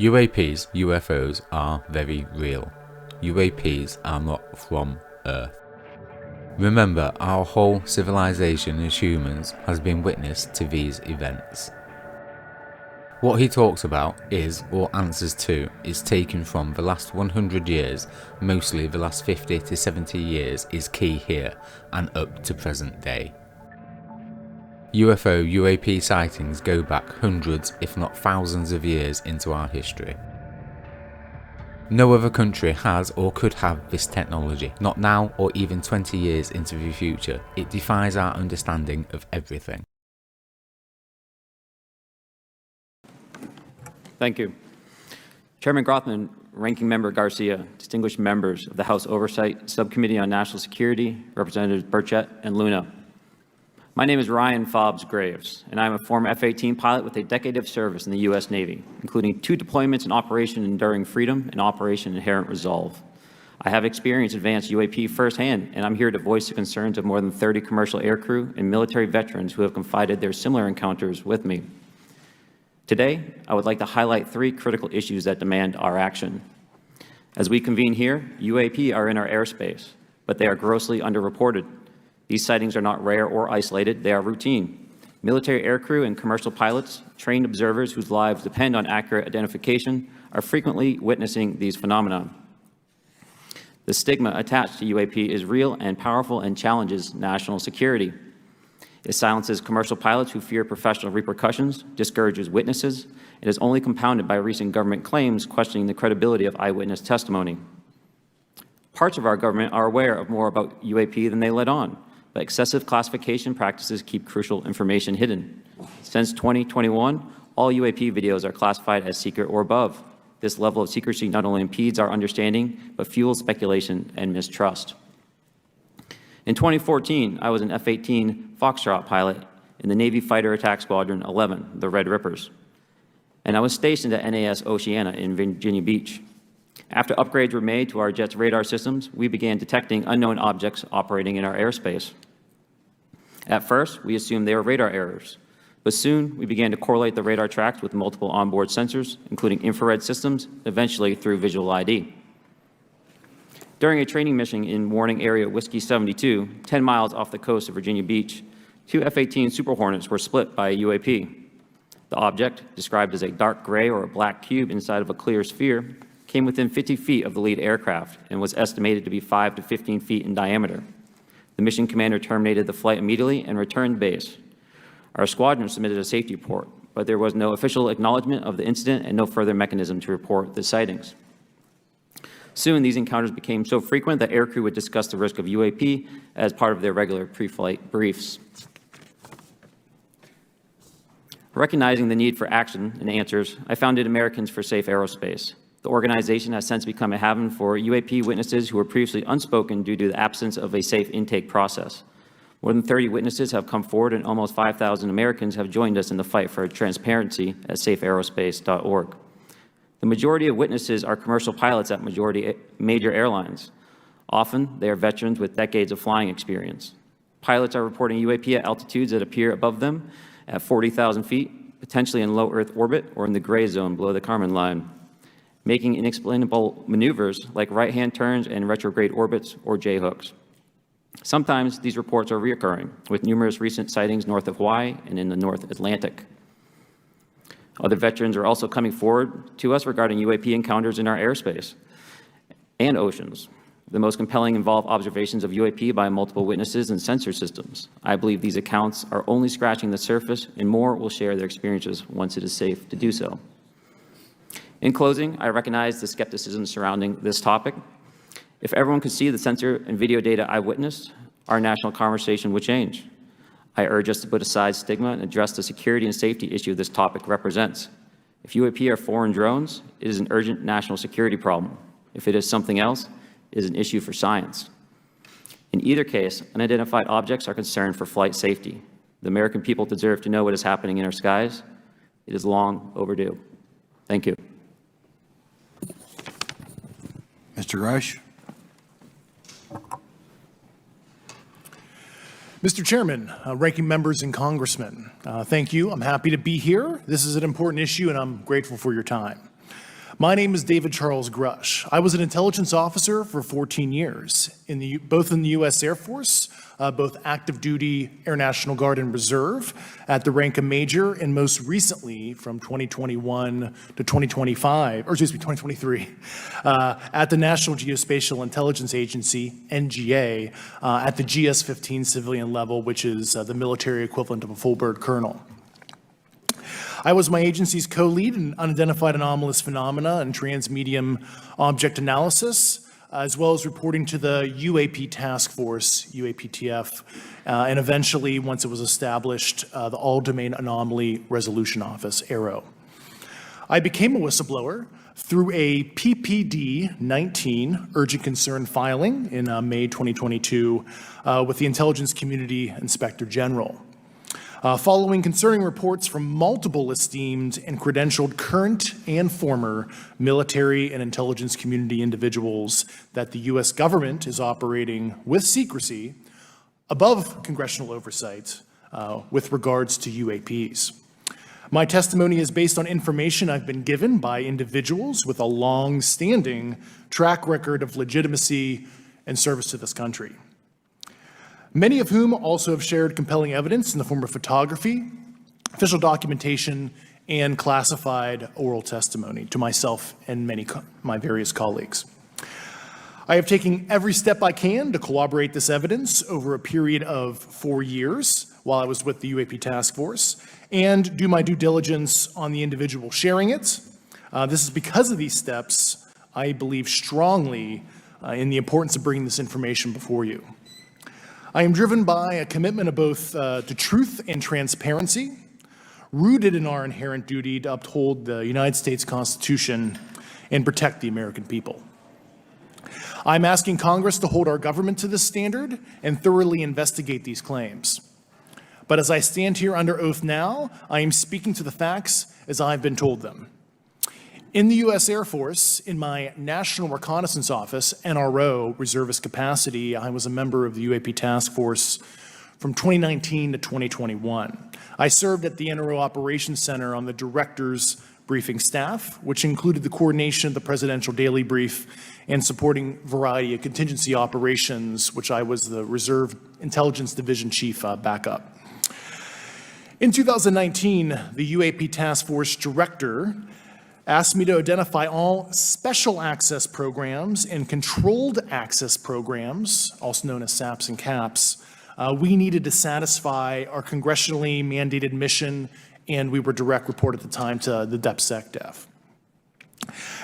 UAPs, UFOs are very real. UAPs are not from Earth. Remember, our whole civilization as humans has been witness to these events. What he talks about is, or answers to, is taken from the last 100 years, mostly the last 50 to 70 years is key here, and up to present day. UFO UAP sightings go back hundreds if not thousands of years into our history. No other country has or could have this technology, not now or even 20 years into the future. It defies our understanding of everything. Thank you. Chairman Grothman, Ranking Member Garcia, distinguished members of the House Oversight Subcommittee on National Security, Representatives Burchett and Luna. My name is Ryan Fobbs Graves, and I am a former F-18 pilot with a decade of service in the U.S. Navy, including 2 deployments in Operation Enduring Freedom and Operation Inherent Resolve. I have experienced advanced UAP firsthand, and I'm here to voice the concerns of more than 30 commercial aircrew and military veterans who have confided their similar encounters with me. Today, I would like to highlight 3 critical issues that demand our action. As we convene here, UAP are in our airspace, but they are grossly underreported. These sightings are not rare or isolated, they are routine. Military aircrew and commercial pilots, trained observers whose lives depend on accurate identification, are frequently witnessing these phenomena. The stigma attached to UAP is real and powerful and challenges national security. It silences commercial pilots who fear professional repercussions, discourages witnesses, and is only compounded by recent government claims questioning the credibility of eyewitness testimony. Parts of our government are aware of more about UAP than they let on, but excessive classification practices keep crucial information hidden. Since 2021, all UAP videos are classified as secret or above. This level of secrecy not only impedes our understanding, but fuels speculation and mistrust. In 2014, I was an F-18 Foxtrot pilot in the Navy Fighter Attack Squadron 11, the Red Rippers, and I was stationed at NAS Oceana in Virginia Beach. After upgrades were made to our jet's radar systems, we began detecting unknown objects operating in our airspace. At first, we assumed they were radar errors, but soon we began to correlate the radar tracks with multiple onboard sensors, including infrared systems, eventually through visual ID. During a training mission in Warning Area Whiskey 72, 10 miles off the coast of Virginia Beach, 2 F-18 Super Hornets were split by a UAP. The object, described as a dark gray or a black cube inside of a clear sphere, came within 50 feet of the lead aircraft and was estimated to be 5 to 15 feet in diameter. The mission commander terminated the flight immediately and returned to base. Our squadron submitted a safety report, but there was no official acknowledgement of the incident and no further mechanism to report the sightings. Soon, these encounters became so frequent that aircrew would discuss the risk of UAP as part of their regular pre-flight briefs. Recognizing the need for action and answers, I founded Americans for Safe Aerospace. The organization has since become a haven for UAP witnesses who were previously unspoken due to the absence of a safe intake process. More than 30 witnesses have come forward, and almost 5,000 Americans have joined us in the fight for transparency at safeaerospace.org. The majority of witnesses are commercial pilots at major airlines. Often, they are veterans with decades of flying experience. Pilots are reporting UAP at altitudes that appear above them at 40,000 feet, potentially in low Earth orbit or in the gray zone below the Kármán line, making inexplainable maneuvers like right-hand turns and retrograde orbits or J-hooks. Sometimes these reports are reoccurring, with numerous recent sightings north of Hawaii and in the North Atlantic. Other veterans are also coming forward to us regarding UAP encounters in our airspace and oceans. The most compelling involve observations of UAP by multiple witnesses and sensor systems. I believe these accounts are only scratching the surface, and more will share their experiences once it is safe to do so. In closing, I recognize the skepticism surrounding this topic. If everyone could see the sensor and video data I witnessed, our national conversation would change. I urge us to put aside stigma and address the security and safety issue this topic represents. If UAP are foreign drones, it is an urgent national security problem. If it is something else, it is an issue for science. In either case, unidentified objects are concerned for flight safety. The American people deserve to know what is happening in our skies. It is long overdue. Thank you. Mr. Grush. Mr. Chairman, ranking members and congressmen, thank you. I'm happy to be here. This is an important issue, and I'm grateful for your time. My name is David Charles Grush. I was an intelligence officer for 14 years, both in the U.S. Air Force, both active duty, Air National Guard, and Reserve at the rank of major, and most recently from 2021 to 2023, at the National Geospatial Intelligence Agency, NGA, at the GS-15 civilian level, which is the military equivalent of a full bird colonel. I was my agency's co-lead in unidentified anomalous phenomena and transmedium object analysis, as well as reporting to the UAP task force, UAPTF, and eventually, once it was established, the All-Domain Anomaly Resolution Office, AARO. I became a whistleblower through a PPD-19 urgent concern filing in May 2022 with the Intelligence Community Inspector General. Following concerning reports from multiple esteemed and credentialed current and former military and intelligence community individuals that the U.S. government is operating with secrecy above congressional oversight with regards to UAPs. My testimony is based on information I've been given by individuals with a long-standing track record of legitimacy and service to this country, many of whom also have shared compelling evidence in the form of photography, official documentation, and classified oral testimony to myself and my various colleagues. I have taken every step I can to corroborate this evidence over a period of 4 years while I was with the UAP Task Force and do my due diligence on the individual sharing it. This is because of these steps, I believe strongly in the importance of bringing this information before you. I am driven by a commitment of both to truth and transparency, rooted in our inherent duty to uphold the United States Constitution and protect the American people. I'm asking Congress to hold our government to this standard and thoroughly investigate these claims. But as I stand here under oath now, I am speaking to the facts as I've been told them. In the U.S. Air Force, in my National Reconnaissance Office, NRO, reservist capacity, I was a member of the UAP Task Force from 2019 to 2021. I served at the NRO Operations Center on the Director's Briefing Staff, which included the coordination of the Presidential Daily Brief and supporting variety of contingency operations, which I was the Reserve Intelligence Division Chief backup. In 2019, the UAP Task Force Director asked me to identify all special access programs and controlled access programs, also known as SAPs and CAPs, we needed to satisfy our congressionally mandated mission, and we were direct report at the time to the DepSecDef.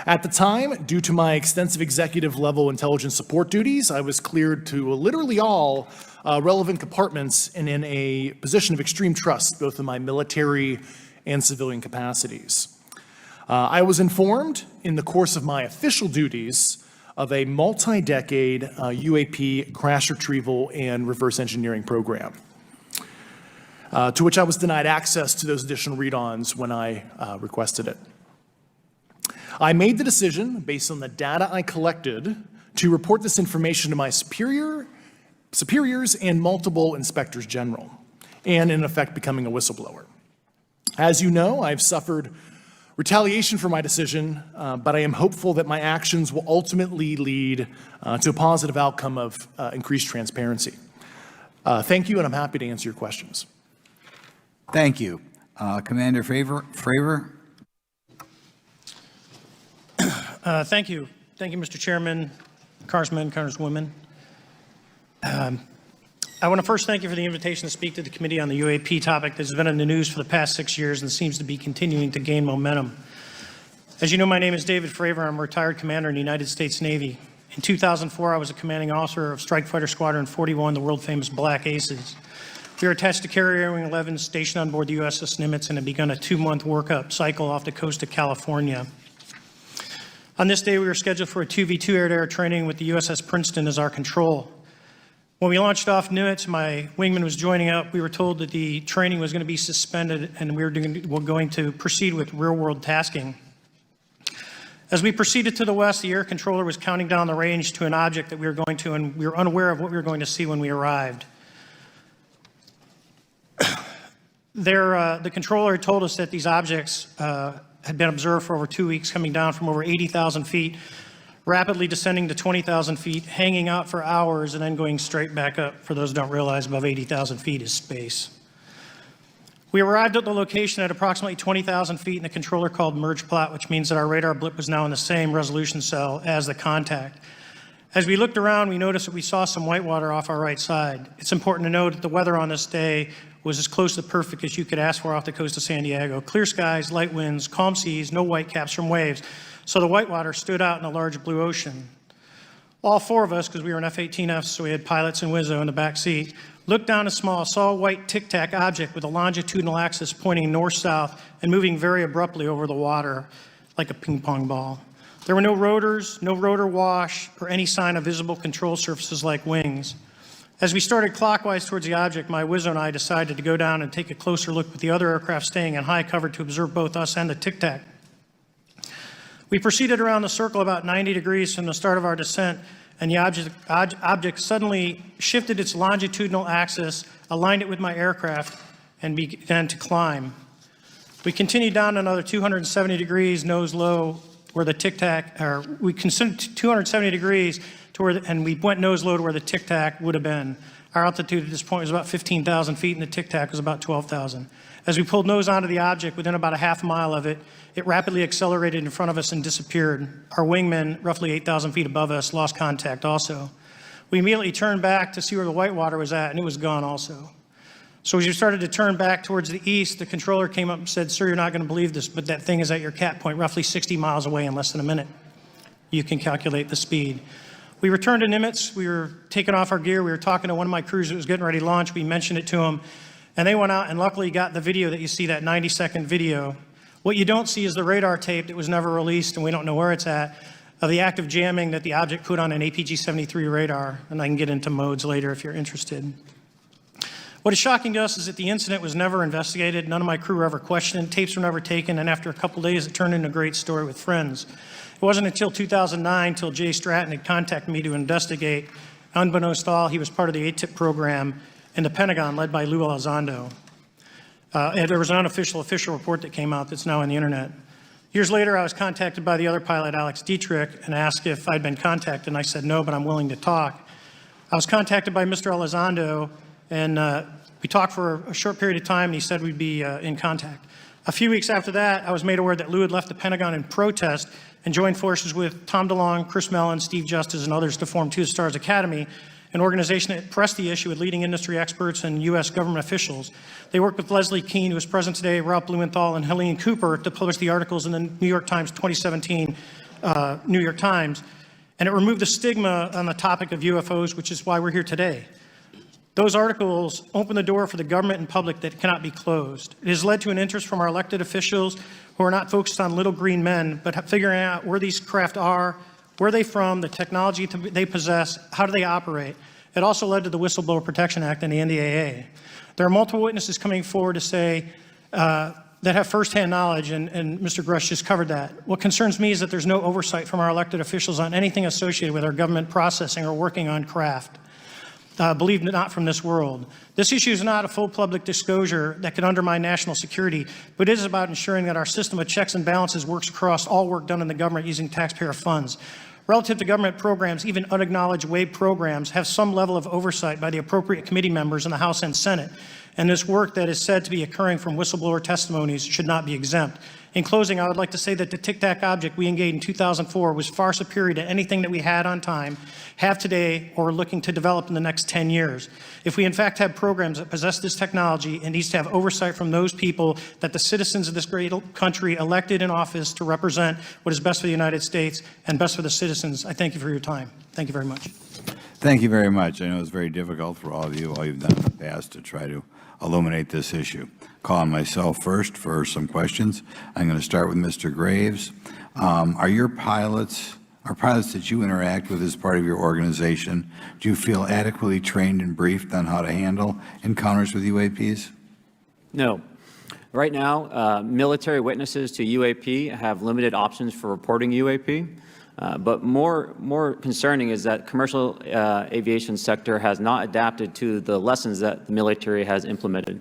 At the time, due to my extensive executive level intelligence support duties, I was cleared to literally all relevant compartments and in a position of extreme trust, both in my military and civilian capacities. I was informed in the course of my official duties of a multi-decade UAP crash retrieval and reverse engineering program, to which I was denied access to those additional read-ons when I requested it. I made the decision, based on the data I collected, to report this information to my superiors and multiple inspectors general, and in effect becoming a whistleblower. As you know, I've suffered retaliation for my decision, but I am hopeful that my actions will ultimately lead to a positive outcome of increased transparency. Thank you, and I'm happy to answer your questions. Thank you. Commander Fravor. Thank you. Thank you, Mr. Chairman, Congressmen, Congresswomen. I want to first thank you for the invitation to speak to the committee on the UAP topic that's been in the news for the past 6 years and seems to be continuing to gain momentum. As you know, my name is David Fravor. I'm a retired commander in the United States Navy. In 2004, I was a commanding officer of Strike Fighter Squadron 41, the world-famous Black Aces. We were attached to Carrier Wing 11, stationed on board the USS Nimitz, and had begun a 2-month workup cycle off the coast of California. On this day, we were scheduled for a 2v2 air-to-air training with the USS Princeton as our control. When we launched off Nimitz, my wingman was joining up. We were told that the training was going to be suspended and we were going to proceed with real-world tasking. As we proceeded to the west, the air controller was counting down the range to an object that we were going to, and we were unaware of what we were going to see when we arrived. The controller told us that these objects had been observed for over 2 weeks, coming down from over 80,000 feet, rapidly descending to 20,000 feet, hanging out for hours, and then going straight back up. For those who don't realize, above 80,000 feet is space. We arrived at the location at approximately 20,000 feet in a controller called merge plot, which means that our radar blip was now in the same resolution cell as the contact. As we looked around, we noticed that we saw some whitewater off our right side. It's important to note that the weather on this day was as close to perfect as you could ask for off the coast of San Diego. Clear skies, light winds, calm seas, no whitecaps from waves. So the whitewater stood out in a large blue ocean. All four of us, because we were in F-18Fs, so we had pilots and Wizzo in the back seat, looked down saw a white tic-tac object with a longitudinal axis pointing north-south and moving very abruptly over the water like a ping-pong ball. There were no rotors, no rotor wash, or any sign of visible control surfaces like wings. As we started clockwise towards the object, my Wizzo and I decided to go down and take a closer look with the other aircraft staying in high cover to observe both us and the tic-tac. We proceeded around the circle about 90 degrees from the start of our descent, and the object suddenly shifted its longitudinal axis, aligned it with my aircraft, and began to climb. We continued down another 270 degrees, nose low, where the tic-tac, or we considered 270 degrees to where, and we went nose low to where the tic-tac would have been. Our altitude at this point was about 15,000 feet, and the tic-tac was about 12,000. As we pulled nose onto the object, within about a half mile of it, it rapidly accelerated in front of us and disappeared. Our wingmen, roughly 8,000 feet above us, lost contact also. We immediately turned back to see where the whitewater was at, and it was gone also. So as we started to turn back towards the east, the controller came up and said, "Sir, you're not going to believe this, but that thing is at your cap point, roughly 60 miles away in less than a minute. You can calculate the speed." We returned to Nimitz. We were taking off our gear. We were talking to one of my crews that was getting ready to launch. We mentioned it to him, and they went out and luckily got the video that you see, that 90-second video. What you don't see is the radar tape that was never released, and we don't know where it's at, of the active jamming that the object put on an APG-73 radar, and I can get into modes later if you're interested. What is shocking to us is that the incident was never investigated. None of my crew were ever questioned. Tapes were never taken, and after a couple days, it turned into a great story with friends. It wasn't until 2009 until Jay Stratton had contacted me to investigate. Unbeknownst to all, he was part of the ATIP program in the Pentagon led by Lou Elizondo. And there was an unofficial official report that came out that's now on the internet. Years later, I was contacted by the other pilot, Alex Dietrich, and asked if I'd been contacted, and I said no, but I'm willing to talk. I was contacted by Mr. Elizondo, and we talked for a short period of time, and he said we'd be in contact. A few weeks after that, I was made aware that Lou had left the Pentagon in protest and joined forces with Tom DeLonge, Chris Mellon, Steve Justice, and others to form Two Stars Academy, an organization that pressed the issue with leading industry experts and U.S. government officials. They worked with Leslie Kean, who is present today, Ralph Blumenthal, and Helene Cooper to publish the articles in the New York Times 2017 New York Times, and it removed the stigma on the topic of UFOs, which is why we're here today. Those articles open the door for the government and public that cannot be closed. It has led to an interest from our elected officials who are not focused on little green men, but figuring out where these craft are, where are they from, the technology they possess, how do they operate. It also led to the Whistleblower Protection Act and the NDAA. There are multiple witnesses coming forward to say that have firsthand knowledge, and Mr. Grush just covered that. What concerns me is that there's no oversight from our elected officials on anything associated with our government processing or working on craft. Believe it not, from this world. This issue is not a full public disclosure that could undermine national security, but it is about ensuring that our system of checks and balances works across all work done in the government using taxpayer funds. Relative to government programs, even unacknowledged WAVE programs have some level of oversight by the appropriate committee members in the House and Senate, and this work that is said to be occurring from whistleblower testimonies should not be exempt. In closing, I would like to say that the tic-tac object we engaged in 2004 was far superior to anything that we had on time, have today, or are looking to develop in the next 10 years. If we in fact have programs that possess this technology, it needs to have oversight from those people that the citizens of this great country elected in office to represent what is best for the United States and best for the citizens. I thank you for your time. Thank you very much. Thank you very much. I know it's very difficult for all of you, all you've done in the past to try to illuminate this issue. Calling myself first for some questions. I'm going to start with Mr. Graves. Are pilots that you interact with as part of your organization, do you feel adequately trained and briefed on how to handle encounters with UAPs? No. Right now, military witnesses to UAP have limited options for reporting UAP. But more concerning is that commercial aviation sector has not adapted to the lessons that the military has implemented.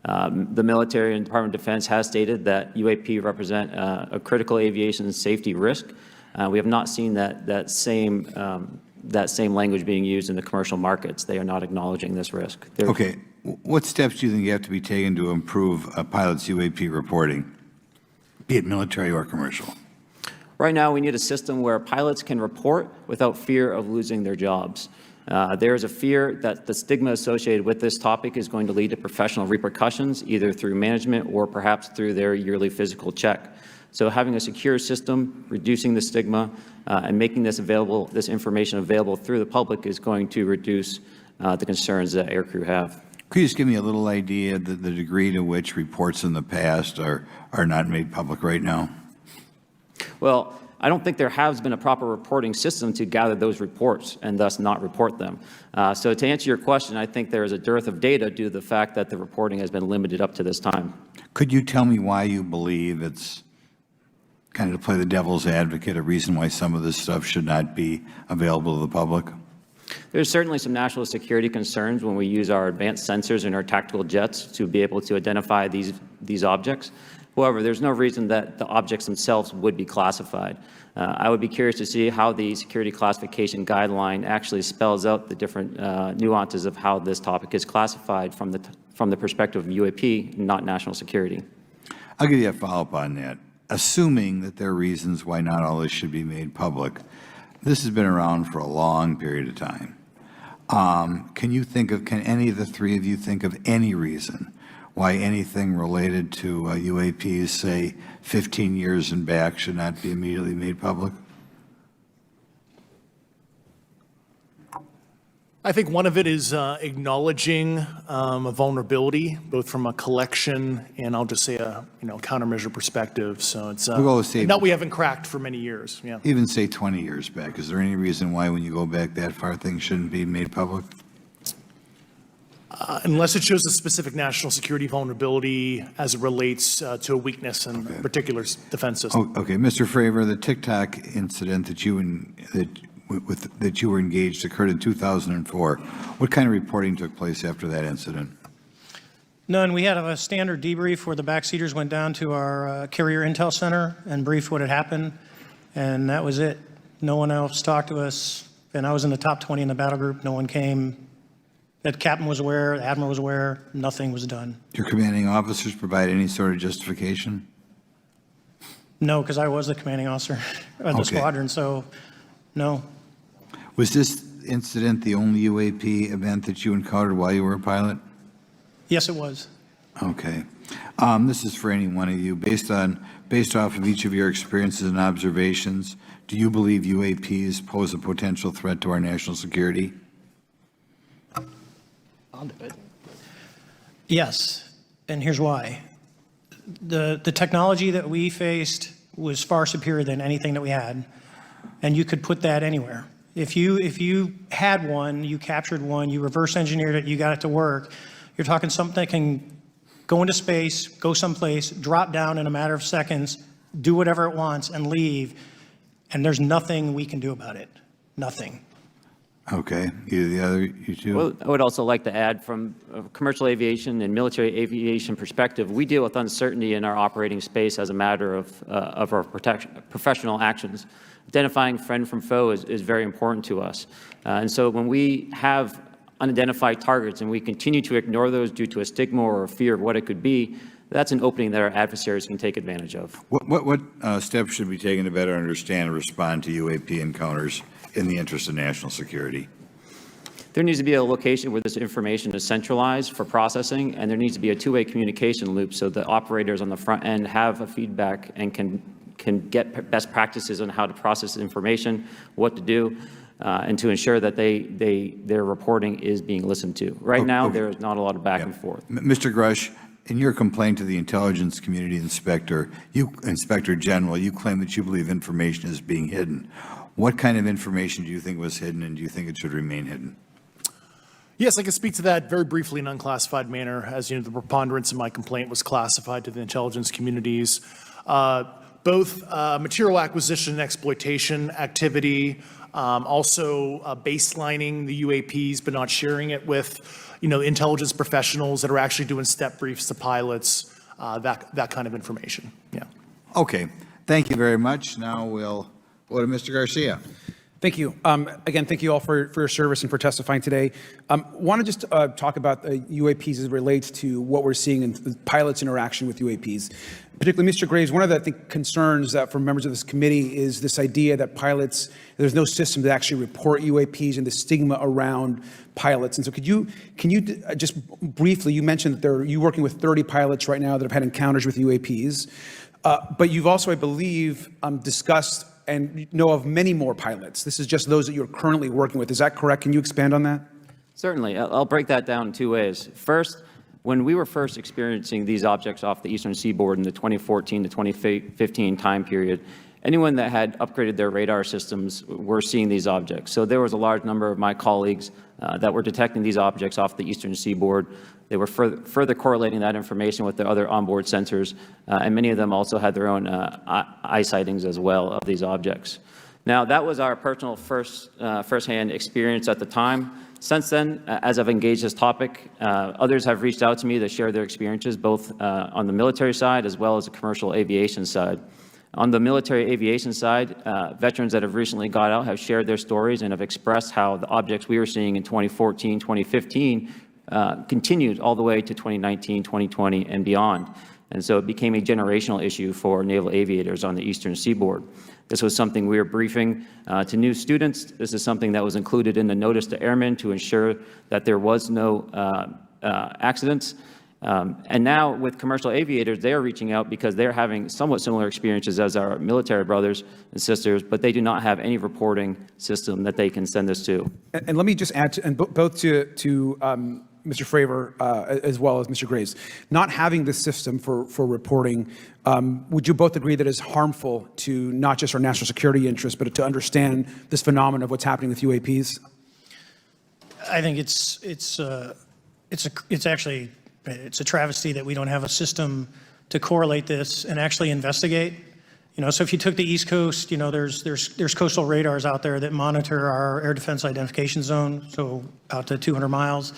The military and Department of Defense has stated that UAP represent a critical aviation safety risk. We have not seen that same language being used in the commercial markets. They are not acknowledging this risk. Okay. What steps do you think you have to be taken to improve a pilot's UAP reporting, be it military or commercial? Right now, we need a system where pilots can report without fear of losing their jobs. There is a fear that the stigma associated with this topic is going to lead to professional repercussions, either through management or perhaps through their yearly physical check. So having a secure system, reducing the stigma, and making this information available through the public is going to reduce the concerns that aircrew have. Could you just give me a little idea of the degree to which reports in the past are not made public right now? Well, I don't think there has been a proper reporting system to gather those reports and thus not report them. So to answer your question, I think there is a dearth of data due to the fact that the reporting has been limited up to this time. Could you tell me why you believe it's, kind of to play the devil's advocate, a reason why some of this stuff should not be available to the public? There's certainly some national security concerns when we use our advanced sensors in our tactical jets to be able to identify these objects. However, there's no reason that the objects themselves would be classified. I would be curious to see how the security classification guideline actually spells out the different nuances of how this topic is classified from the perspective of UAP, not national security. I'll give you a follow-up on that. Assuming that there are reasons why not all this should be made public, this has been around for a long period of time. Can any of the three of you think of any reason why anything related to UAPs, say 15 years and back, should not be immediately made public? I think one of it is acknowledging a vulnerability, both from a collection and I'll just say a countermeasure perspective. So it's that we haven't cracked for many years. Yeah. Even say 20 years back. Is there any reason why, when you go back that far, things shouldn't be made public? Unless it shows a specific national security vulnerability as it relates to a weakness in a particular defense system. Okay, Mr. Fravor, the TikTok incident that you were engaged occurred in 2004. What kind of reporting took place after that incident? None. We had a standard debrief where the backseaters went down to our carrier intel center and briefed what had happened, and that was it. No one else talked to us, and I was in the top 20 in the battle group. No one came. That captain was aware, the admiral was aware, nothing was done. Your commanding officers provide any sort of justification? No, because I was the commanding officer of the squadron, so no. Was this incident the only UAP event that you encountered while you were a pilot? Yes, it was. Okay. This is for any one of you. Based off of each of your experiences and observations, do you believe UAPs pose a potential threat to our national security? I'll do it. Yes, and here's why. The technology that we faced was far superior than anything that we had, and you could put that anywhere. If you had one, you captured one, you reverse engineered it, you got it to work, you're talking something that can go into space, go someplace, drop down in a matter of seconds, do whatever it wants, and leave, and there's nothing we can do about it. Nothing. Okay. You two? Well, I would also like to add, from a commercial aviation and military aviation perspective, we deal with uncertainty in our operating space as a matter of our professional actions. Identifying friend from foe is very important to us. And so when we have unidentified targets and we continue to ignore those due to a stigma or a fear of what it could be, that's an opening that our adversaries can take advantage of. What steps should be taken to better understand and respond to UAP encounters in the interest of national security? There needs to be a location where this information is centralized for processing, and there needs to be a two-way communication loop so the operators on the front end have a feedback and can get best practices on how to process information, what to do, and to ensure that their reporting is being listened to. Right now, there is not a lot of back and forth. Mr. Grush, in your complaint to the Intelligence Community Inspector General, you claim that you believe information is being hidden. What kind of information do you think was hidden, and do you think it should remain hidden? Yes, I can speak to that very briefly in an unclassified manner. As you know, the preponderance of my complaint was classified to the intelligence communities. Both material acquisition and exploitation activity, also baselining the UAPs, but not sharing it with, intelligence professionals that are actually doing step briefs to pilots, that kind of information. Yeah. Okay. Thank you very much. Now we'll go to Mr. Garcia. Thank you. Again, thank you all for your service and for testifying today. Want to just talk about UAPs as it relates to what we're seeing in the pilots' interaction with UAPs. Particularly, Mr. Graves, one of the, I think, concerns from members of this committee is this idea that pilots, there's no system to actually report UAPs and the stigma around pilots. And so can you just briefly, you mentioned that you're working with 30 pilots right now that have had encounters with UAPs, but you've also, I believe, discussed and know of many more pilots. This is just those that you're currently working with. Is that correct? Can you expand on that? Certainly. I'll break that down in two ways. First, when we were first experiencing these objects off the eastern seaboard in the 2014 to 2015 time period, anyone that had upgraded their radar systems were seeing these objects. So there was a large number of my colleagues that were detecting these objects off the eastern seaboard. They were further correlating that information with their other onboard sensors, and many of them also had their own eye sightings as well of these objects. Now, that was our personal firsthand experience at the time. Since then, as I've engaged this topic, others have reached out to me to share their experiences, both on the military side as well as the commercial aviation side. On the military aviation side, veterans that have recently got out have shared their stories and have expressed how the objects we were seeing in 2014, 2015 continued all the way to 2019, 2020, and beyond. And so it became a generational issue for naval aviators on the eastern seaboard. This was something we were briefing to new students. This is something that was included in the notice to airmen to ensure that there was no accidents. And now with commercial aviators, they're reaching out because they're having somewhat similar experiences as our military brothers and sisters, but they do not have any reporting system that they can send us to. And let me just add, both to Mr. Fravor as well as Mr. Graves, not having this system for reporting, would you both agree that it's harmful to not just our national security interests, but to understand this phenomenon of what's happening with UAPs? I think it's actually a travesty that we don't have a system to correlate this and actually investigate. So if you took the East Coast, there's coastal radars out there that monitor our air defense identification zone, so out to 200 miles.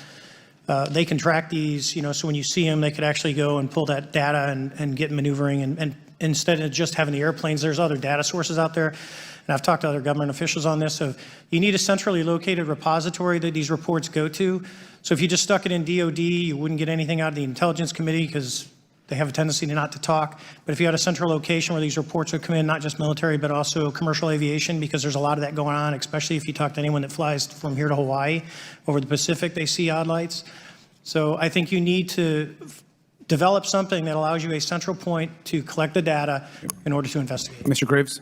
They can track these, so when you see them, they could actually go and pull that data and get maneuvering. And instead of just having the airplanes, there's other data sources out there. And I've talked to other government officials on this. So you need a centrally located repository that these reports go to. So if you just stuck it in DOD, you wouldn't get anything out of the Intelligence Committee because they have a tendency not to talk. But if you had a central location where these reports would come in, not just military, but also commercial aviation, because there's a lot of that going on, especially if you talk to anyone that flies from here to Hawaii, over the Pacific, they see odd lights. So I think you need to develop something that allows you a central point to collect the data in order to investigate. Mr. Graves?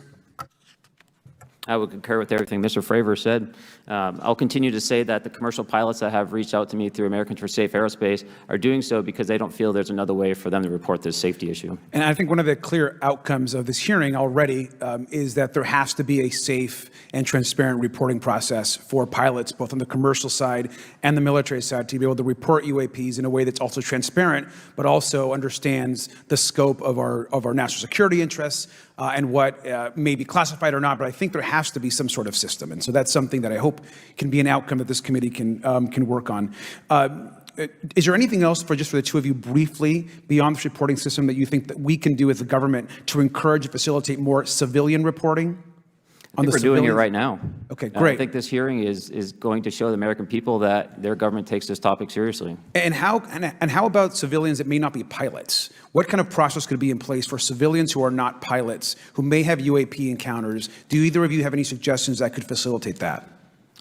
I would concur with everything Mr. Fravor said. I'll continue to say that the commercial pilots that have reached out to me through Americans for Safe Aerospace are doing so because they don't feel there's another way for them to report this safety issue. And I think one of the clear outcomes of this hearing already is that there has to be a safe and transparent reporting process for pilots, both on the commercial side and the military side, to be able to report UAPs in a way that's also transparent, but also understands the scope of our national security interests and what may be classified or not. But I think there has to be some sort of system. And so that's something that I hope can be an outcome that this committee can work on. Is there anything else for the two of you briefly beyond this reporting system that you think that we can do as the government to encourage and facilitate more civilian reporting? I think we're doing it right now. Okay, great. I think this hearing is going to show the American people that their government takes this topic seriously. And how about civilians that may not be pilots? What kind of process could be in place for civilians who are not pilots, who may have UAP encounters? Do either of you have any suggestions that could facilitate that?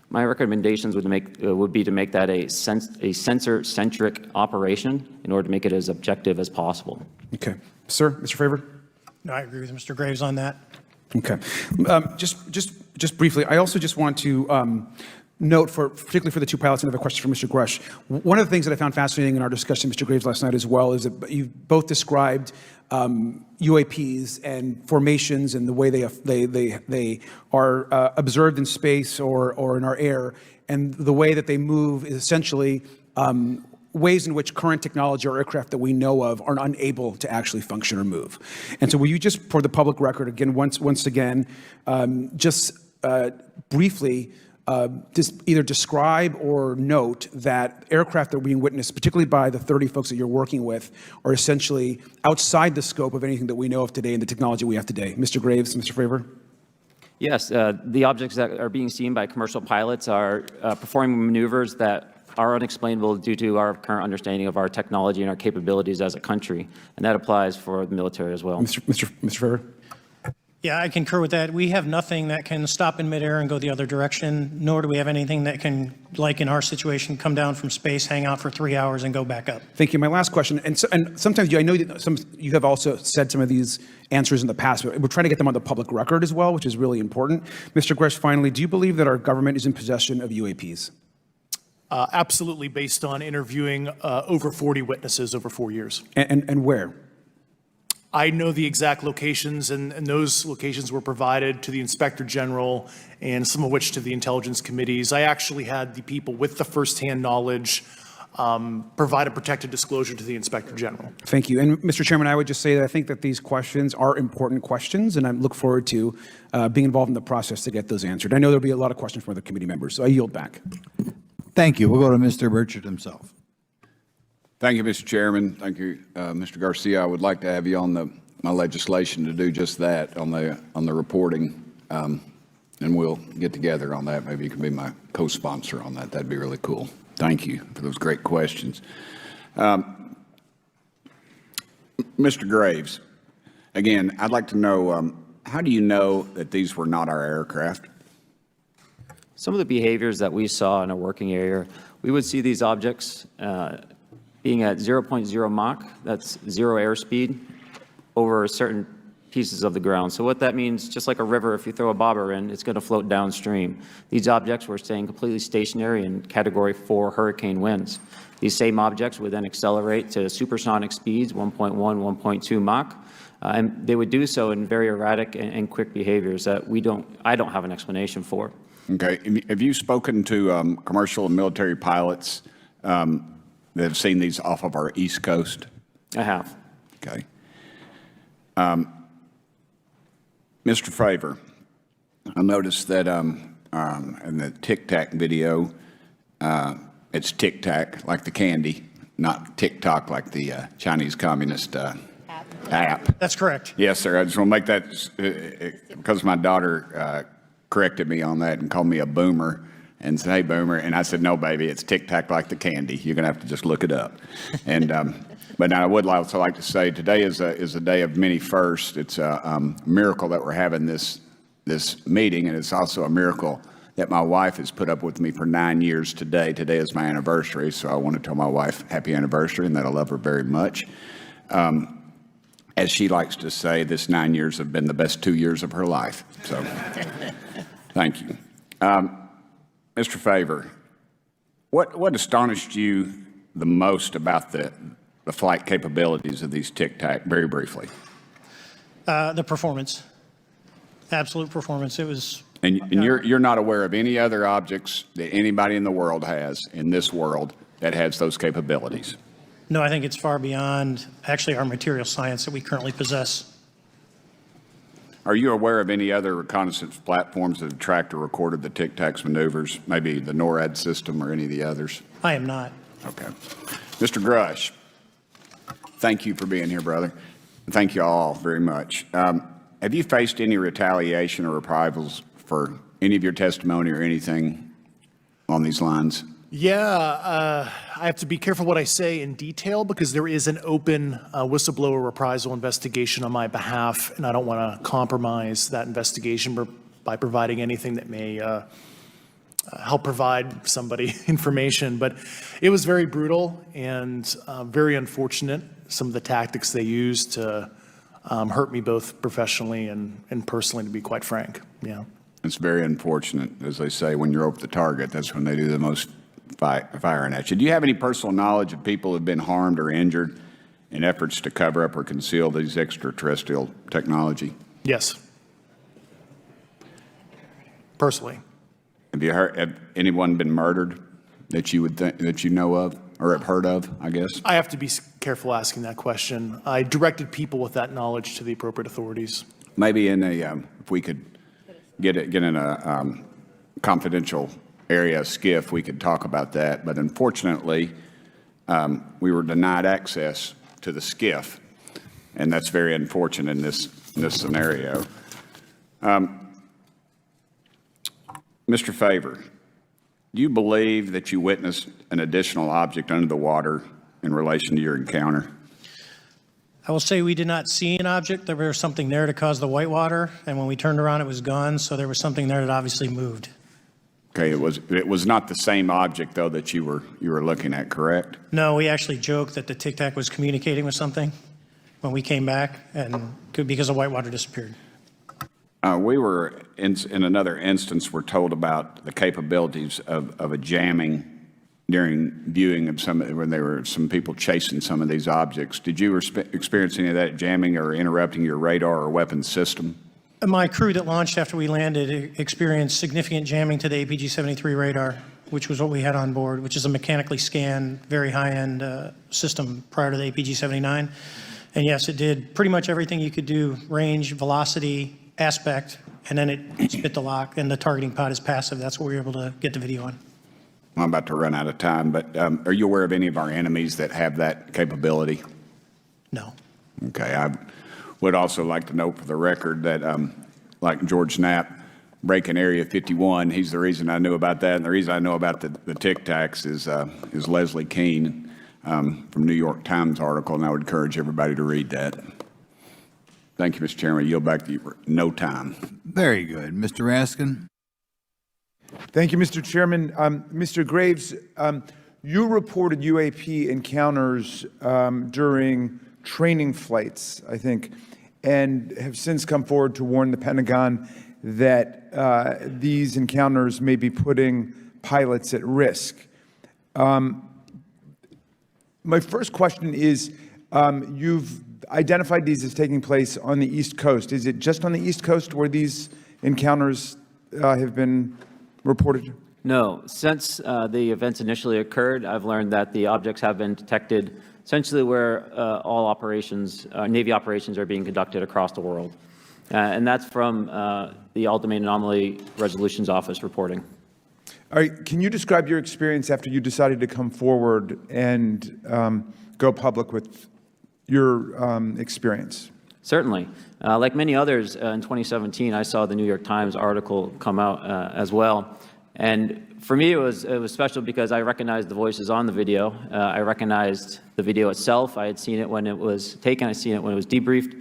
My recommendations would be to make that a sensor-centric operation in order to make it as objective as possible. Okay. Sir, Mr. Fravor? No, I agree with Mr. Graves on that. Okay. Just briefly, I also just want to note, particularly for the two pilots, and I have a question for Mr. Grush. One of the things that I found fascinating in our discussion, Mr. Graves, last night as well, is that you both described UAPs and formations and the way they are observed in space or in our air, and the way that they move is essentially ways in which current technology or aircraft that we know of are unable to actually function or move. And so will you just, for the public record, again, once again, just briefly just either describe or note that aircraft that are being witnessed, particularly by the 30 folks that you're working with, are essentially outside the scope of anything that we know of today and the technology we have today. Mr. Graves, Mr. Fravor? Yes, the objects that are being seen by commercial pilots are performing maneuvers that are unexplainable due to our current understanding of our technology and our capabilities as a country, and that applies for the military as well. Mr. Fravor? Yeah, I concur with that. We have nothing that can stop in midair and go the other direction, nor do we have anything that can, like in our situation, come down from space, hang out for 3 hours, and go back up. Thank you. My last question, and sometimes I know that you have also said some of these answers in the past, but we're trying to get them on the public record as well, which is really important. Mr. Gresh, finally, do you believe that our government is in possession of UAPs? Absolutely, based on interviewing over 40 witnesses over 4 years. And where? I know the exact locations, and those locations were provided to the Inspector General, and some of which to the intelligence committees. I actually had the people with the firsthand knowledge provide a protected disclosure to the Inspector General. Thank you. And Mr. Chairman, I would just say that I think that these questions are important questions, and I look forward to being involved in the process to get those answered. I know there'll be a lot of questions from other committee members, so I yield back. Thank you. We'll go to Mr. Burchett himself. Thank you, Mr. Chairman. Thank you, Mr. Garcia. I would like to have you on my legislation to do just that on the reporting, and we'll get together on that. Maybe you can be my co-sponsor on that. That'd be really cool. Thank you for those great questions. Mr. Graves, again, I'd like to know, how do you know that these were not our aircraft? Some of the behaviors that we saw in a working area, we would see these objects being at 0.0 Mach, that's 0 airspeed, over certain pieces of the ground. So what that means, just like a river, if you throw a bobber in, it's going to float downstream. These objects were staying completely stationary in Category 4 hurricane winds. These same objects would then accelerate to supersonic speeds, 1.1, 1.2 Mach, and they would do so in very erratic and quick behaviors that I don't have an explanation for. Okay. Have you spoken to commercial and military pilots that have seen these off of our East Coast? I have. Okay. Mr. Fravor, I noticed that in the Tic Tac video, it's Tic Tac like the candy, not TikTok like the Chinese Communist app. That's correct. Yes, sir. I just want to make that because my daughter corrected me on that and called me a boomer and said, "Hey, boomer," and I said, "No, baby, it's Tic Tac like the candy. You're going to have to just look it up." And but I would also like to say today is a day of many firsts. It's a miracle that we're having this meeting, and it's also a miracle that my wife has put up with me for 9 years today. Today is my anniversary, so I want to tell my wife happy anniversary and that I love her very much. As she likes to say, this 9 years have been the best 2 years of her life. So thank you. Mr. Fravor, what astonished you the most about the flight capabilities of these Tic Tac, very briefly? The performance, absolute performance. It was. And you're not aware of any other objects that anybody in the world has, in this world, that has those capabilities? No, I think it's far beyond actually our material science that we currently possess. Are you aware of any other reconnaissance platforms that have tracked or recorded the Tic Tac's maneuvers, maybe the NORAD system or any of the others? I am not. Okay. Mr. Grush, thank you for being here, brother. Thank you all very much. Have you faced any retaliation or reprisals for any of your testimony or anything on these lines? Yeah, I have to be careful what I say in detail because there is an open whistleblower reprisal investigation on my behalf, and I don't want to compromise that investigation by providing anything that may help provide somebody information. But it was very brutal and very unfortunate, some of the tactics they used to hurt me both professionally and personally, to be quite frank. Yeah. It's very unfortunate. As they say, when you're over the target, that's when they do the most firing at you. Do you have any personal knowledge of people who have been harmed or injured in efforts to cover up or conceal these extraterrestrial technology? Yes. Personally. Have anyone been murdered that you would that you know of or have heard of, I guess? I have to be careful asking that question. I directed people with that knowledge to the appropriate authorities. Maybe in a, if we could get in a confidential area skiff, we could talk about that. But unfortunately, we were denied access to the skiff, and that's very unfortunate in this scenario. Mr. Favor, do you believe that you witnessed an additional object under the water in relation to your encounter? I will say we did not see an object. There was something there to cause the whitewater, and when we turned around, it was gone. So there was something there that obviously moved. Okay, it was not the same object though that you were looking at, correct? No, we actually joked that the Tic Tac was communicating with something when we came back, and because the whitewater disappeared. We were, in another instance, we're told about the capabilities of a jamming during viewing of when there were some people chasing some of these objects. Did you experience any of that jamming or interrupting your radar or weapons system? My crew that launched after we landed experienced significant jamming to the APG-73 radar, which was what we had on board, which is a mechanically scanned, very high-end system prior to the APG-79. And yes, it did pretty much everything you could do: range, velocity, aspect, and then it spit the lock, and the targeting pod is passive. That's what we were able to get the video on. I'm about to run out of time, but are you aware of any of our enemies that have that capability? No. Okay. I would also like to note for the record that, like George Knapp breaking Area 51, he's the reason I knew about that, and the reason I know about the Tic Tacs is Leslie Keene from New York Times article, and I would encourage everybody to read that. Thank you, Mr. Chairman. I yield back to you. No time. Very good. Mr. Raskin? Thank you, Mr. Chairman. Mr. Graves, you reported UAP encounters during training flights, I think, and have since come forward to warn the Pentagon that these encounters may be putting pilots at risk. My first question is, you've identified these as taking place on the East Coast. Is it just on the East Coast where these encounters have been reported? No. Since the events initially occurred, I've learned that the objects have been detected essentially where all operations, Navy operations, are being conducted across the world. And that's from the All-Domain Anomaly Resolutions Office reporting. All right. Can you describe your experience after you decided to come forward and go public with your experience? Certainly. Like many others, in 2017, I saw the New York Times article come out as well. And for me, it was special because I recognized the voices on the video. I recognized the video itself. I had seen it when it was taken. I'd seen it when it was debriefed.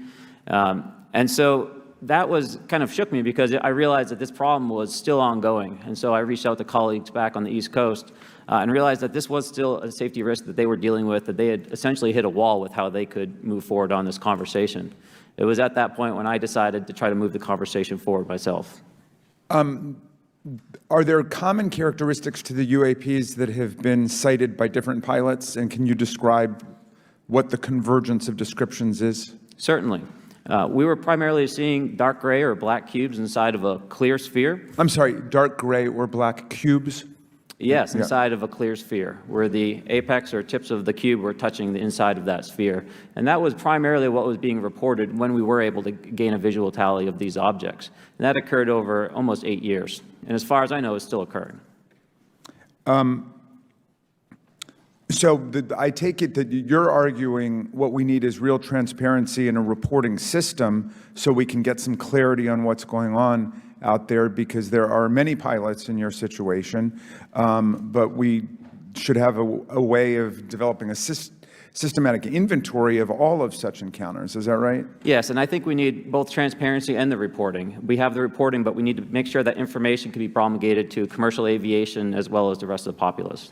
And so that was kind of shook me because I realized that this problem was still ongoing. And so I reached out to colleagues back on the East Coast and realized that this was still a safety risk that they were dealing with, that they had essentially hit a wall with how they could move forward on this conversation. It was at that point when I decided to try to move the conversation forward myself. Are there common characteristics to the UAPs that have been cited by different pilots, and can you describe what the convergence of descriptions is? Certainly. We were primarily seeing dark gray or black cubes inside of a clear sphere. I'm sorry, dark gray or black cubes? Yes, inside of a clear sphere, where the apex or tips of the cube were touching the inside of that sphere. And that was primarily what was being reported when we were able to gain a visual tally of these objects. And that occurred over almost 8 years. And as far as I know, it's still occurring. I take it that you're arguing what we need is real transparency in a reporting system so we can get some clarity on what's going on out there, because there are many pilots in your situation, but we should have a way of developing a systematic inventory of all of such encounters. Is that right? Yes, and I think we need both transparency and the reporting. We have the reporting, but we need to make sure that information can be promulgated to commercial aviation as well as the rest of the populace.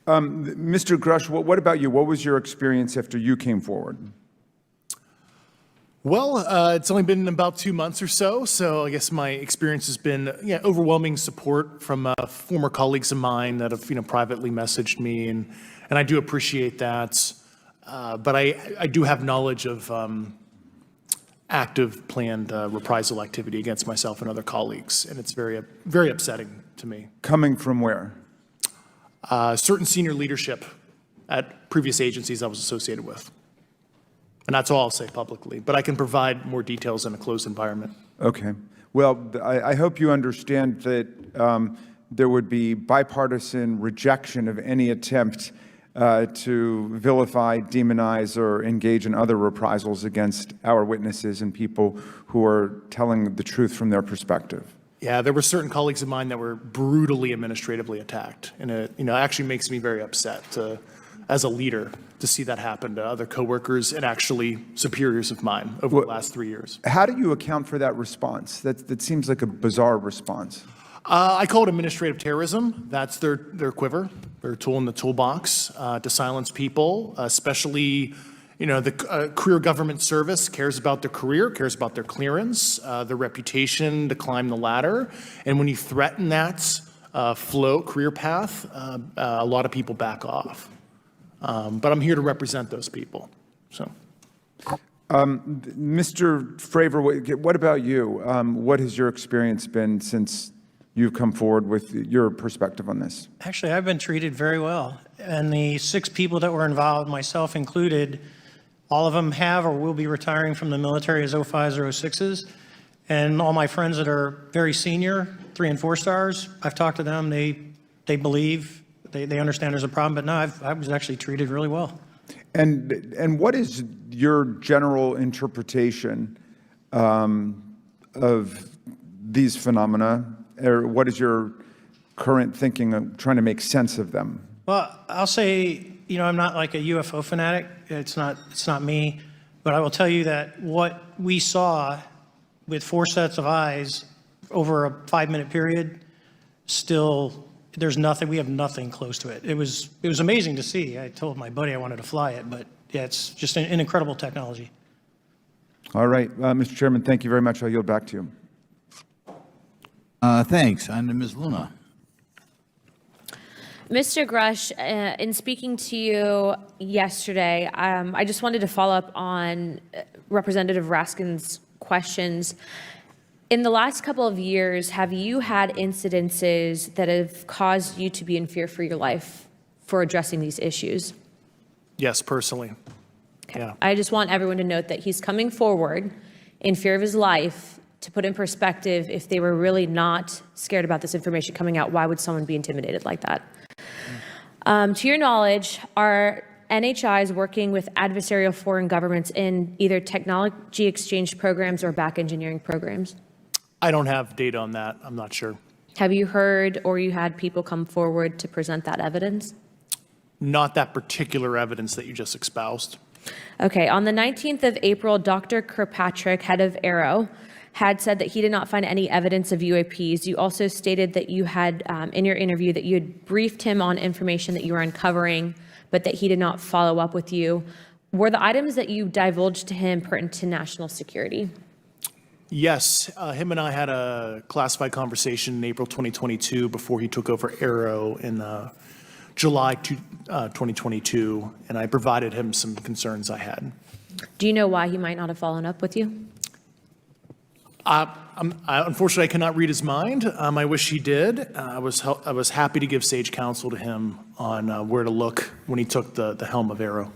Mr. Grush, what about you? What was your experience after you came forward? Well, it's only been about 2 months or so, so I guess my experience has been overwhelming support from former colleagues of mine that have privately messaged me, and I do appreciate that. But I do have knowledge of active planned reprisal activity against myself and other colleagues, and it's very, very upsetting to me. Coming from where? Certain senior leadership at previous agencies I was associated with. And that's all I'll say publicly, but I can provide more details in a closed environment. Okay. Well, I hope you understand that there would be bipartisan rejection of any attempt to vilify, demonize, or engage in other reprisals against our witnesses and people who are telling the truth from their perspective. Yeah, there were certain colleagues of mine that were brutally administratively attacked, and it actually makes me very upset as a leader to see that happen to other coworkers and actually superiors of mine over the last 3 years. How do you account for that response? That seems like a bizarre response. I call it administrative terrorism. That's their quiver, their tool in the toolbox to silence people, especially, the career government service cares about their career, cares about their clearance, their reputation to climb the ladder. And when you threaten that career path, a lot of people back off. But I'm here to represent those people. So, Mr. Fravor, what about you? What has your experience been since you've come forward with your perspective on this? Actually, I've been treated very well. And the 6 people that were involved, myself included, all of them have or will be retiring from the military as 05s or 06s. And all my friends that are very senior, 3 and 4 stars, I've talked to them. They believe, they understand there's a problem. But no, I was actually treated really well. And what is your general interpretation of these phenomena? Or what is your current thinking of trying to make sense of them? Well, I'll say, I'm not like a UFO fanatic. It's not me. But I will tell you that what we saw with 4 sets of eyes over a 5-minute period, still, there's nothing, we have nothing close to it. It was amazing to see. I told my buddy I wanted to fly it, but yeah, it's just an incredible technology. All right, Mr. Chairman, thank you very much. I'll yield back to you. Thanks. And to Ms. Luna. Mr. Grush, in speaking to you yesterday, I just wanted to follow up on Representative Raskin's questions. In the last couple of years, have you had incidences that have caused you to be in fear for your life for addressing these issues? Yes, personally. Okay. Yeah. I just want everyone to note that he's coming forward in fear of his life. To put in perspective, if they were really not scared about this information coming out, why would someone be intimidated like that? To your knowledge, are NHIs working with adversarial foreign governments in either technology exchange programs or back engineering programs? I don't have data on that. I'm not sure. Have you heard or you had people come forward to present that evidence? Not that particular evidence that you just espoused. Okay, on the 19th of April, Dr. Kirkpatrick, head of Aero, had said that he did not find any evidence of UAPs. You also stated that you had, in your interview, that you had briefed him on information that you were uncovering, but that he did not follow up with you. Were the items that you divulged to him pertinent to national security? Yes, him and I had a classified conversation in April 2022 before he took over Aero in July 2022, and I provided him some concerns I had. Do you know why he might not have followed up with you? Unfortunately, I cannot read his mind. I wish he did. I was happy to give sage counsel to him on where to look when he took the helm of Aero.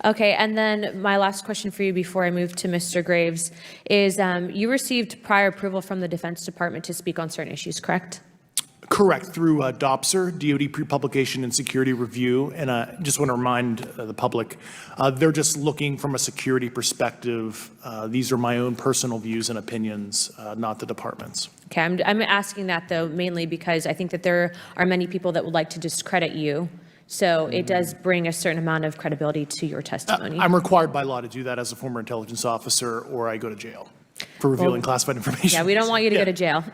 Okay, and then my last question for you before I move to Mr. Graves is you received prior approval from the Defense Department to speak on certain issues, correct? Correct, through DOPSR, DoD Pre-Publication and Security Review, and I just want to remind the public, they're just looking from a security perspective. These are my own personal views and opinions, not the department's. Okay, I'm asking that though mainly because I think that there are many people that would like to discredit you, so it does bring a certain amount of credibility to your testimony. I'm required by law to do that as a former intelligence officer, or I go to jail for revealing classified information. Yeah, we don't want you to go to jail.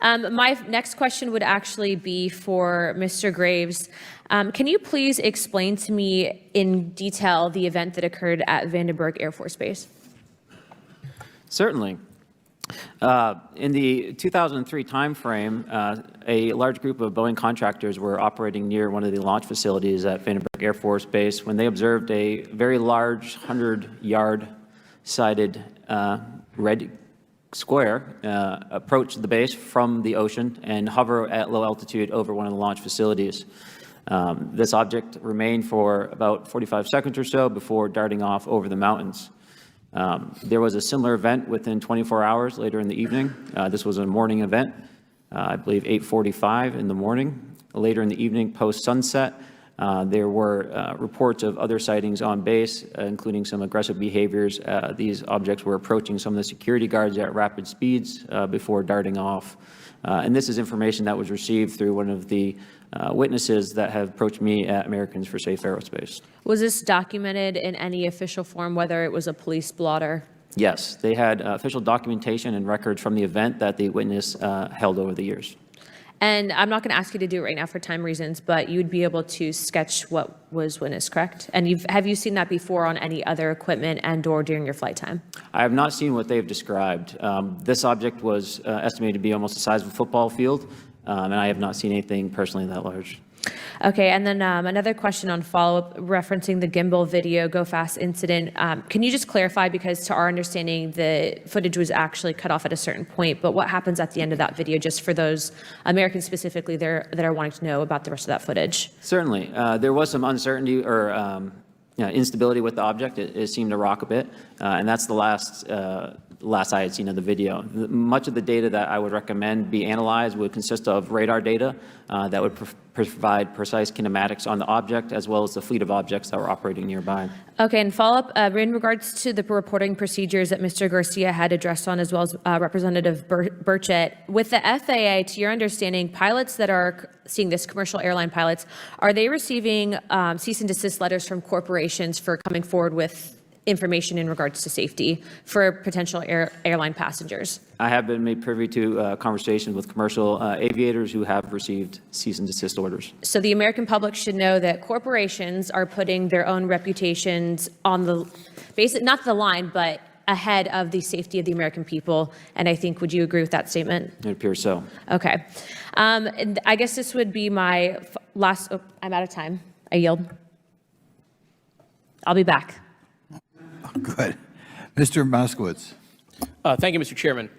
My next question would actually be for Mr. Graves. Can you please explain to me in detail the event that occurred at Vandenberg Air Force Base? Certainly. In the 2003 timeframe, a large group of Boeing contractors were operating near one of the launch facilities at Vandenberg Air Force Base when they observed a very large 100-yard sided red square approach the base from the ocean and hover at low altitude over one of the launch facilities. This object remained for about 45 seconds or so before darting off over the mountains. There was a similar event within 24 hours later in the evening. This was a morning event, I believe 8:45 in the morning. Later in the evening, post-sunset, there were reports of other sightings on base, including some aggressive behaviors. These objects were approaching some of the security guards at rapid speeds before darting off. And this is information that was received through one of the witnesses that have approached me at Americans for Safe Aerospace. Was this documented in any official form, whether it was a police blotter? Yes, they had official documentation and records from the event that the witness held over the years. And I'm not going to ask you to do it right now for time reasons, but you'd be able to sketch what was witnessed, correct? And have you seen that before on any other equipment and/or during your flight time? I have not seen what they've described. This object was estimated to be almost the size of a football field, and I have not seen anything personally that large. Okay, and then another question on follow-up referencing the gimbal video Go Fast incident. Can you just clarify, because to our understanding, the footage was actually cut off at a certain point, but what happens at the end of that video, just for those Americans specifically there that are wanting to know about the rest of that footage? Certainly. There was some uncertainty or instability with the object. It seemed to rock a bit, and that's the last I had seen of the video. Much of the data that I would recommend be analyzed would consist of radar data that would provide precise kinematics on the object, as well as the fleet of objects that were operating nearby. Okay, and follow-up, in regards to the reporting procedures that Mr. Garcia had addressed on, as well as Representative Burchett, with the FAA, to your understanding, pilots that are seeing this, commercial airline pilots, are they receiving cease and desist letters from corporations for coming forward with information in regards to safety for potential airline passengers? I have been made privy to conversations with commercial aviators who have received cease and desist orders. So the American public should know that corporations are putting their own reputations on the not the line, but ahead of the safety of the American people. And I think, would you agree with that statement? It appears so. Okay. And I guess this would be my last, I'm out of time. I yield. I'll be back. Good. Mr. Moskowitz. Thank you, Mr. Chairman.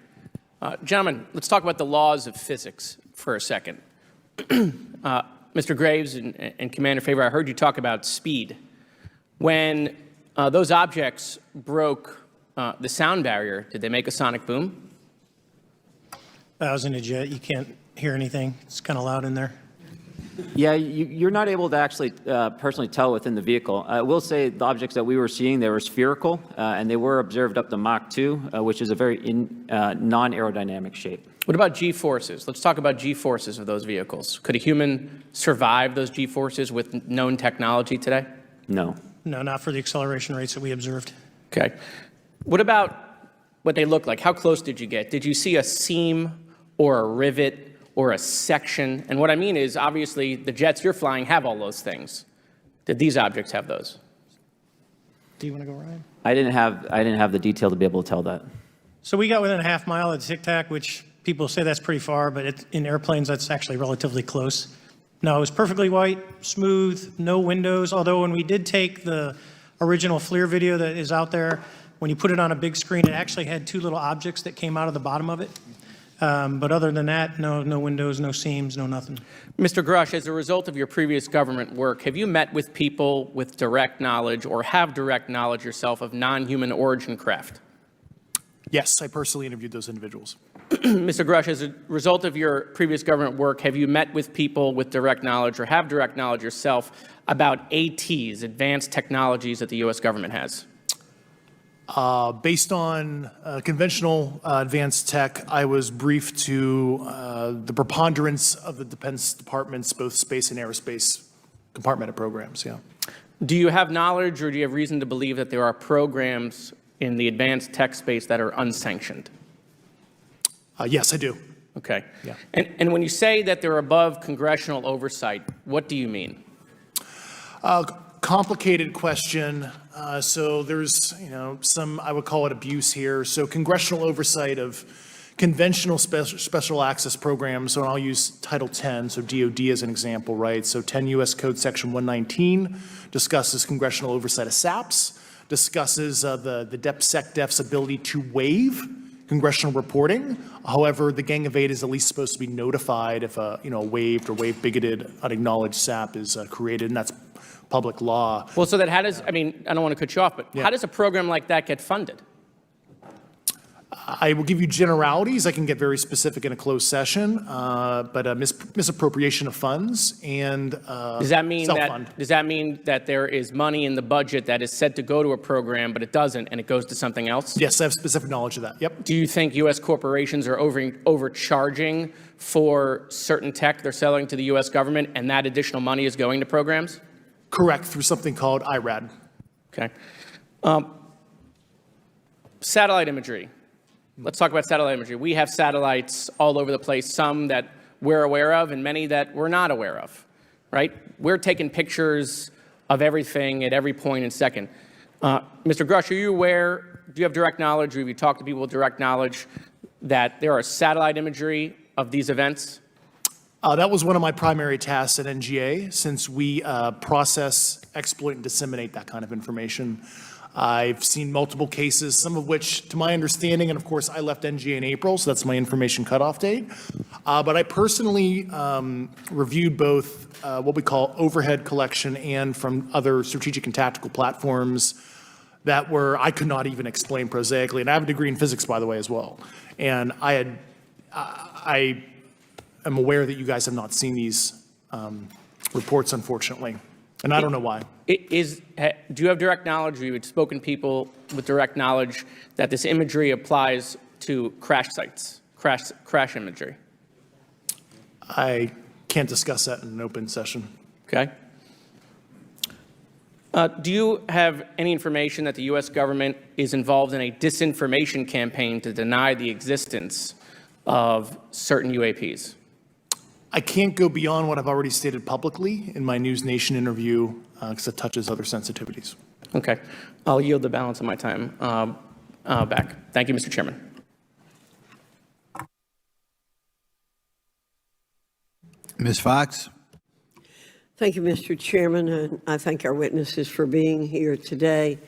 Gentlemen, let's talk about the laws of physics for a second. Mr. Graves and Commander Favor, I heard you talk about speed. When those objects broke the sound barrier, did they make a sonic boom? I was in a jet. You can't hear anything. It's kind of loud in there. Yeah, you're not able to actually personally tell within the vehicle. I will say the objects that we were seeing, they were spherical, and they were observed up to Mach 2, which is a very non-aerodynamic shape. What about G-forces? Let's talk about G-forces of those vehicles. Could a human survive those G-forces with known technology today? No. No, not for the acceleration rates that we observed. Okay. What about what they look like? How close did you get? Did you see a seam or a rivet or a section? And what I mean is, obviously, the jets you're flying have all those things. Did these objects have those? Do you want to go, Ryan? I didn't have the detail to be able to tell that. So we got within a half mile at Tic Tac, which people say that's pretty far, but in airplanes, that's actually relatively close. No, it was perfectly white, smooth, no windows, although when we did take the original FLIR video that is out there, when you put it on a big screen, it actually had two little objects that came out of the bottom of it. But other than that, no windows, no seams, no nothing. Mr. Grush, as a result of your previous government work, have you met with people with direct knowledge or have direct knowledge yourself of non-human origin craft? Yes, I personally interviewed those individuals. Mr. Grush, as a result of your previous government work, have you met with people with direct knowledge or have direct knowledge yourself about ATs, advanced technologies that the U.S. government has? Based on conventional advanced tech, I was briefed to the preponderance of the Defense Department's both space and aerospace compartmented programs, yeah. Do you have knowledge or do you have reason to believe that there are programs in the advanced tech space that are unsanctioned? Yes, I do. Okay. Yeah. And when you say that they're above congressional oversight, what do you mean? Complicated question. So there's, some, I would call it abuse here. So congressional oversight of conventional special access programs. So I'll use Title 10, so DOD as an example, right? So 10 U.S. Code Section 119 discusses congressional oversight of SAPs, discusses the DepSecDef's ability to waive congressional reporting. However, the Gang of Eight is at least supposed to be notified if a waived or waive bigoted unacknowledged SAP is created, and that's public law. Well, so that how does, I mean, I don't want to cut you off, but Yeah. how does a program like that get funded? I will give you generalities. I can get very specific in a closed session, but misappropriation of funds and Does that mean self-fund. that there is money in the budget that is said to go to a program, but it doesn't, and it goes to something else? Yes, I have specific knowledge of that. Yep. Do you think U.S. corporations are overcharging for certain tech they're selling to the U.S. government, and that additional money is going to programs? Correct, through something called IRAD. Okay. Satellite imagery. Let's talk about satellite imagery. We have satellites all over the place, some that we're aware of and many that we're not aware of, right? We're taking pictures of everything at every point and second. Mr. Grush, are you aware, do you have direct knowledge, or have you talked to people with direct knowledge that there are satellite imagery of these events? That was one of my primary tasks at NGA, since we process, exploit, and disseminate that kind of information. I've seen multiple cases, some of which, to my understanding, and of course, I left NGA in April, so that's my information cutoff date. But I personally reviewed both what we call overhead collection and from other strategic and tactical platforms that I could not even explain prosaically. And I have a degree in physics, by the way, as well. And I am aware that you guys have not seen these reports, unfortunately. And I don't know why. Do you have direct knowledge, or you had spoken to people with direct knowledge that this imagery applies to crash sites, crash imagery? I can't discuss that in an open session. Okay. Do you have any information that the U.S. government is involved in a disinformation campaign to deny the existence of certain UAPs? I can't go beyond what I've already stated publicly in my News Nation interview because it touches other sensitivities. Okay. I'll yield the balance of my time back. Thank you, Mr. Chairman. Ms. Fox? Thank you, Mr. Chairman, and I thank our witnesses for being here today.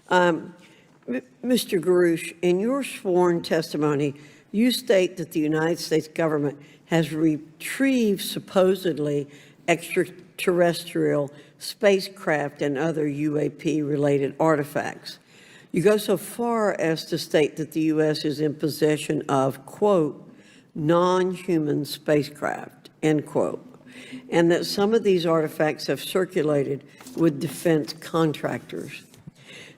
Mr. Garouche, in your sworn testimony, you state that the United States government has retrieved supposedly extraterrestrial spacecraft and other UAP-related artifacts. You go so far as to state that the U.S. is in possession of, quote, non-human spacecraft, end quote, and that some of these artifacts have circulated with defense contractors.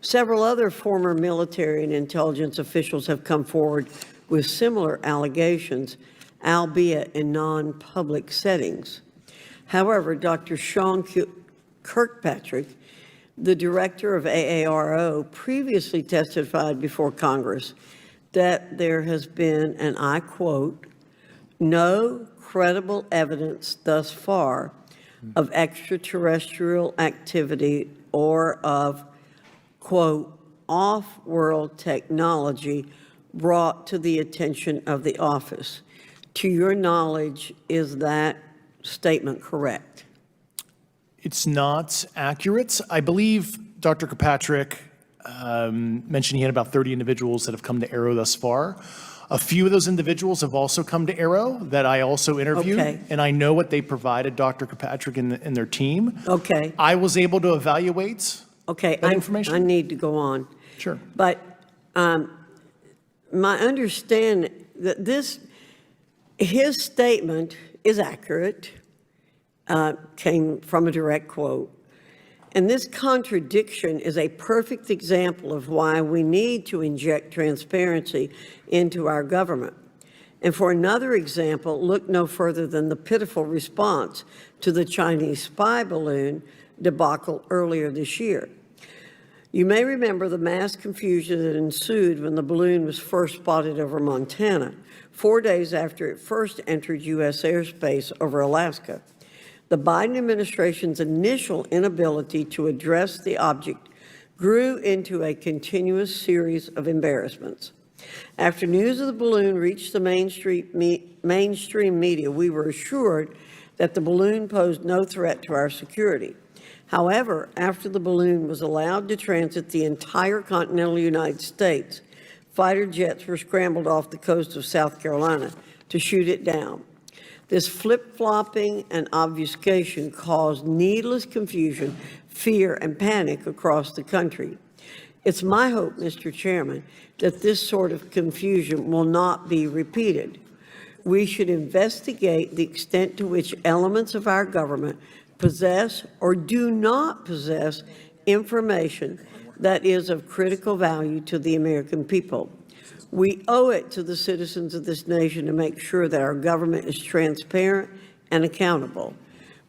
Several other former military and intelligence officials have come forward with similar allegations, albeit in non-public settings. However, Dr. Sean Kirkpatrick, the director of AARO, previously testified before Congress that there has been, and I quote, no credible evidence thus far of extraterrestrial activity or of, quote, off-world technology brought to the attention of the office. To your knowledge, is that statement correct? It's not accurate. I believe Dr. Kirkpatrick mentioned he had about 30 individuals that have come to Aero thus far. A few of those individuals have also come to Aero that I also interviewed, Okay. and I know what they provided Dr. Kirkpatrick and their team. Okay. I was able to evaluate Okay, that information. I need to go on. Sure. But my understanding that his statement is accurate, came from a direct quote. And this contradiction is a perfect example of why we need to inject transparency into our government. And for another example, look no further than the pitiful response to the Chinese spy balloon debacle earlier this year. You may remember the mass confusion that ensued when the balloon was first spotted over Montana, 4 days after it first entered U.S. airspace over Alaska. The Biden administration's initial inability to address the object grew into a continuous series of embarrassments. After news of the balloon reached the mainstream media, we were assured that the balloon posed no threat to our security. However, after the balloon was allowed to transit the entire continental United States, fighter jets were scrambled off the coast of South Carolina to shoot it down. This flip-flopping and obfuscation caused needless confusion, fear, and panic across the country. It's my hope, Mr. Chairman, that this sort of confusion will not be repeated. We should investigate the extent to which elements of our government possess or do not possess information that is of critical value to the American people. We owe it to the citizens of this nation to make sure that our government is transparent and accountable.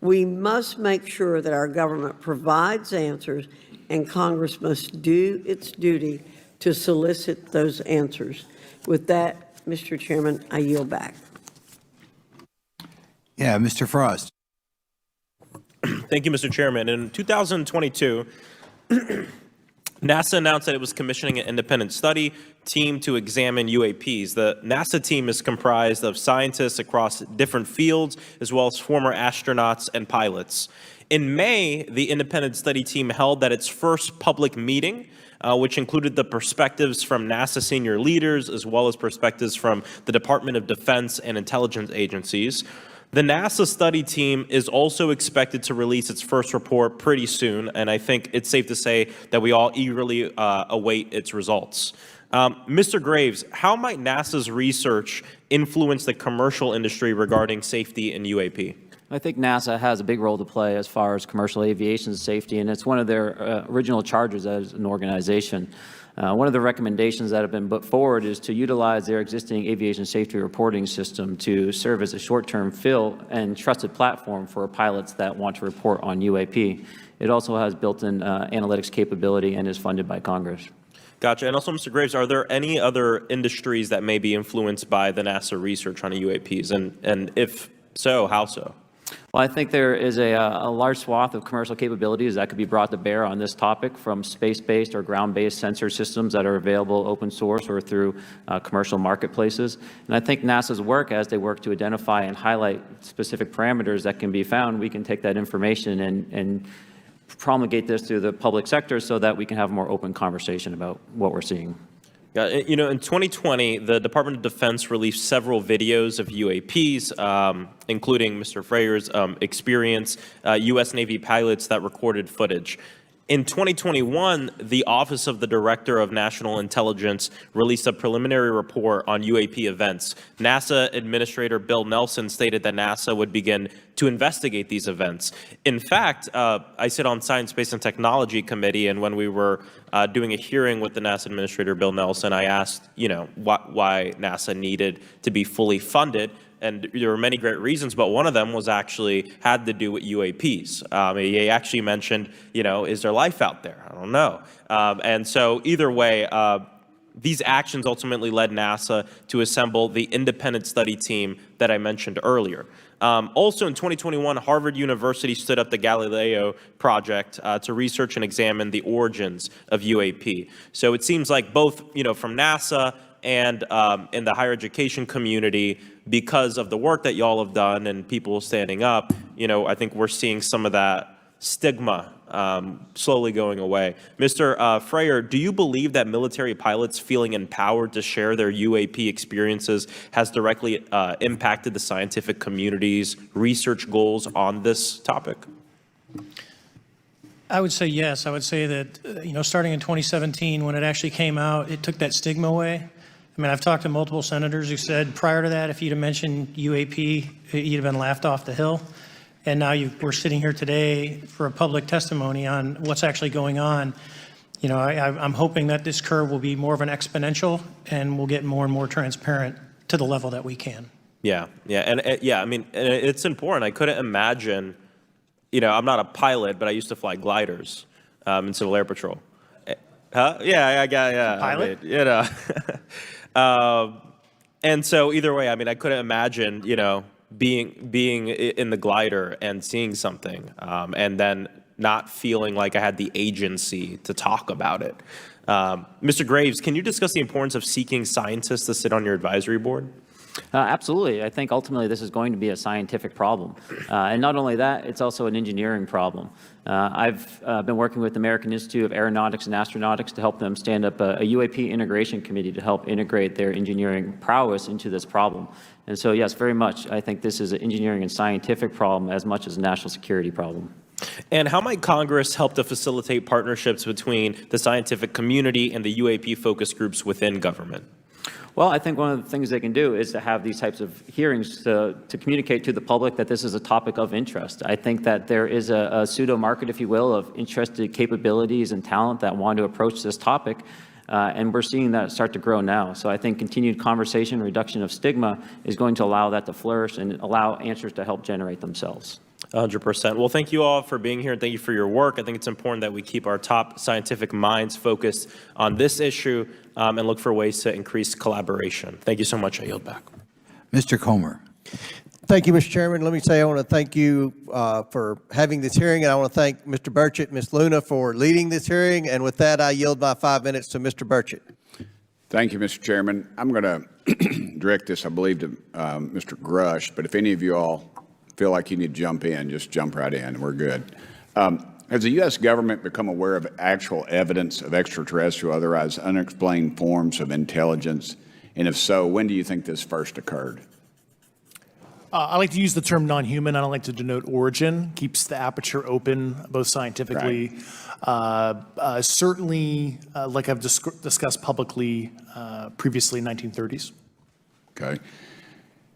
We must make sure that our government provides answers, and Congress must do its duty to solicit those answers. With that, Mr. Chairman, I yield back. Yeah, Mr. Frost. Thank you, Mr. Chairman. In 2022, NASA announced that it was commissioning an independent study team to examine UAPs. The NASA team is comprised of scientists across different fields, as well as former astronauts and pilots. In May, the independent study team held at its first public meeting, which included the perspectives from NASA senior leaders, as well as perspectives from the Department of Defense and intelligence agencies. The NASA study team is also expected to release its first report pretty soon, and I think it's safe to say that we all eagerly await its results. Mr. Graves, how might NASA's research influence the commercial industry regarding safety in UAP? I think NASA has a big role to play as far as commercial aviation safety, and it's one of their original charges as an organization. One of the recommendations that have been put forward is to utilize their existing aviation safety reporting system to serve as a short-term fill and trusted platform for pilots that want to report on UAP. It also has built-in analytics capability and is funded by Congress. Gotcha. And also, Mr. Graves, are there any other industries that may be influenced by the NASA research on UAPs? And if so, how so? Well, I think there is a large swath of commercial capabilities that could be brought to bear on this topic, from space-based or ground-based sensor systems that are available open source or through commercial marketplaces. And I think NASA's work, as they work to identify and highlight specific parameters that can be found, we can take that information and promulgate this through the public sector so that we can have a more open conversation about what we're seeing. Yeah, you know, in 2020, the Department of Defense released several videos of UAPs, including Mr. Freyer's experience, U.S. Navy pilots that recorded footage. In 2021, the Office of the Director of National Intelligence released a preliminary report on UAP events. NASA Administrator Bill Nelson stated that NASA would begin to investigate these events. In fact, I sit on Science, Space, and Technology Committee, and when we were doing a hearing with the NASA Administrator Bill Nelson, I asked, you know, why NASA needed to be fully funded. And there were many great reasons, but one of them was actually had to do with UAPs. He actually mentioned, you know, is there life out there? I don't know. And so either way, these actions ultimately led NASA to assemble the independent study team that I mentioned earlier. Also in 2021, Harvard University stood up the Galileo project to research and examine the origins of UAP. So it seems like both, you know, from NASA and in the higher education community, because of the work that y'all have done and people standing up, you know, I think we're seeing some of that stigma slowly going away. Mr. Freyer, do you believe that military pilots feeling empowered to share their UAP experiences has directly impacted the scientific community's research goals on this topic? I would say yes. I would say that, you know, starting in 2017, when it actually came out, it took that stigma away. I mean, I've talked to multiple senators who said prior to that, if you'd have mentioned UAP, you'd have been laughed off the hill. And now we're sitting here today for a public testimony on what's actually going on. You know, I'm hoping that this curve will be more of an exponential and we'll get more and more transparent to the level that we can. Yeah, yeah, I mean, it's important. I couldn't imagine, you know, I'm not a pilot, but I used to fly gliders in Civil Air Patrol. Huh? Yeah. Pilot? I mean, you know. And so either way, I mean, I couldn't imagine, you know, being in the glider and seeing something and then not feeling like I had the agency to talk about it. Mr. Graves, can you discuss the importance of seeking scientists to sit on your advisory board? Absolutely. I think ultimately this is going to be a scientific problem. And not only that, it's also an engineering problem. I've been working with the American Institute of Aeronautics and Astronautics to help them stand up a UAP integration committee to help integrate their engineering prowess into this problem. And so, yes, very much, I think this is an engineering and scientific problem as much as a national security problem. And how might Congress help to facilitate partnerships between the scientific community and the UAP focus groups within government? Well, I think one of the things they can do is to have these types of hearings to communicate to the public that this is a topic of interest. I think that there is a pseudo market, if you will, of interested capabilities and talent that want to approach this topic. And we're seeing that start to grow now. So I think continued conversation, reduction of stigma is going to allow that to flourish and allow answers to help generate themselves. 100%. Well, thank you all for being here, and thank you for your work. I think it's important that we keep our top scientific minds focused on this issue and look for ways to increase collaboration. Thank you so much. I yield back. Mr. Comer. Thank you, Mr. Chairman. Let me say I want to thank you for having this hearing, and I want to thank Mr. Burchett, Ms. Luna for leading this hearing. And with that, I yield my 5 minutes to Mr. Burchett. Thank you, Mr. Chairman. I'm going to direct this, I believe, to Mr. Grush, but if any of you all feel like you need to jump in, just jump right in. We're good. Has the U.S. government become aware of actual evidence of extraterrestrial, otherwise unexplained forms of intelligence? And if so, when do you think this first occurred? I like to use the term non-human. I don't like to denote origin. Keeps the aperture open, both scientifically. Right. Certainly, like I've discussed publicly previously, 1930s. Okay.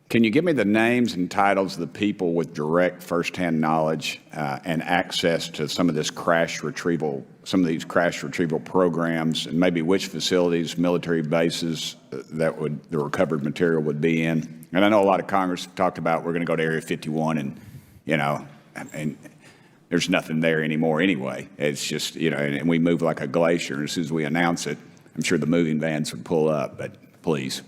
Can you give me the names and titles of the people with direct firsthand knowledge and access to some of this crash retrieval, some of these crash retrieval programs, and maybe which facilities, military bases that the recovered material would be in? And I know a lot of Congress have talked about we're going to go to Area 51 and, and there's nothing there anymore anyway. It's just, and we move like a glacier. And as soon as we announce it, I'm sure the moving vans would pull up, but please.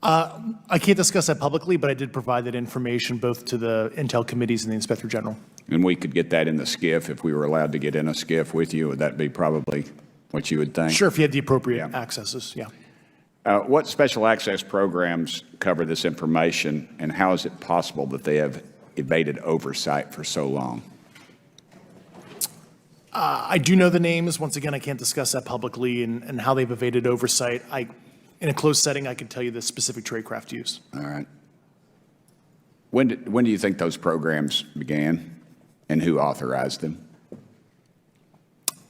I can't discuss that publicly, but I did provide that information both to the Intel committees and the Inspector General. And we could get that in the SCIF if we were allowed to get in a SCIF with you. Would that be probably what you would think? Sure, if you had the appropriate accesses, yeah. What special access programs cover this information, and how is it possible that they have evaded oversight for so long? I do know the names. Once again, I can't discuss that publicly and how they've evaded oversight. In a closed setting, I can tell you the specific tradecraft used. All right. When do you think those programs began, and who authorized them?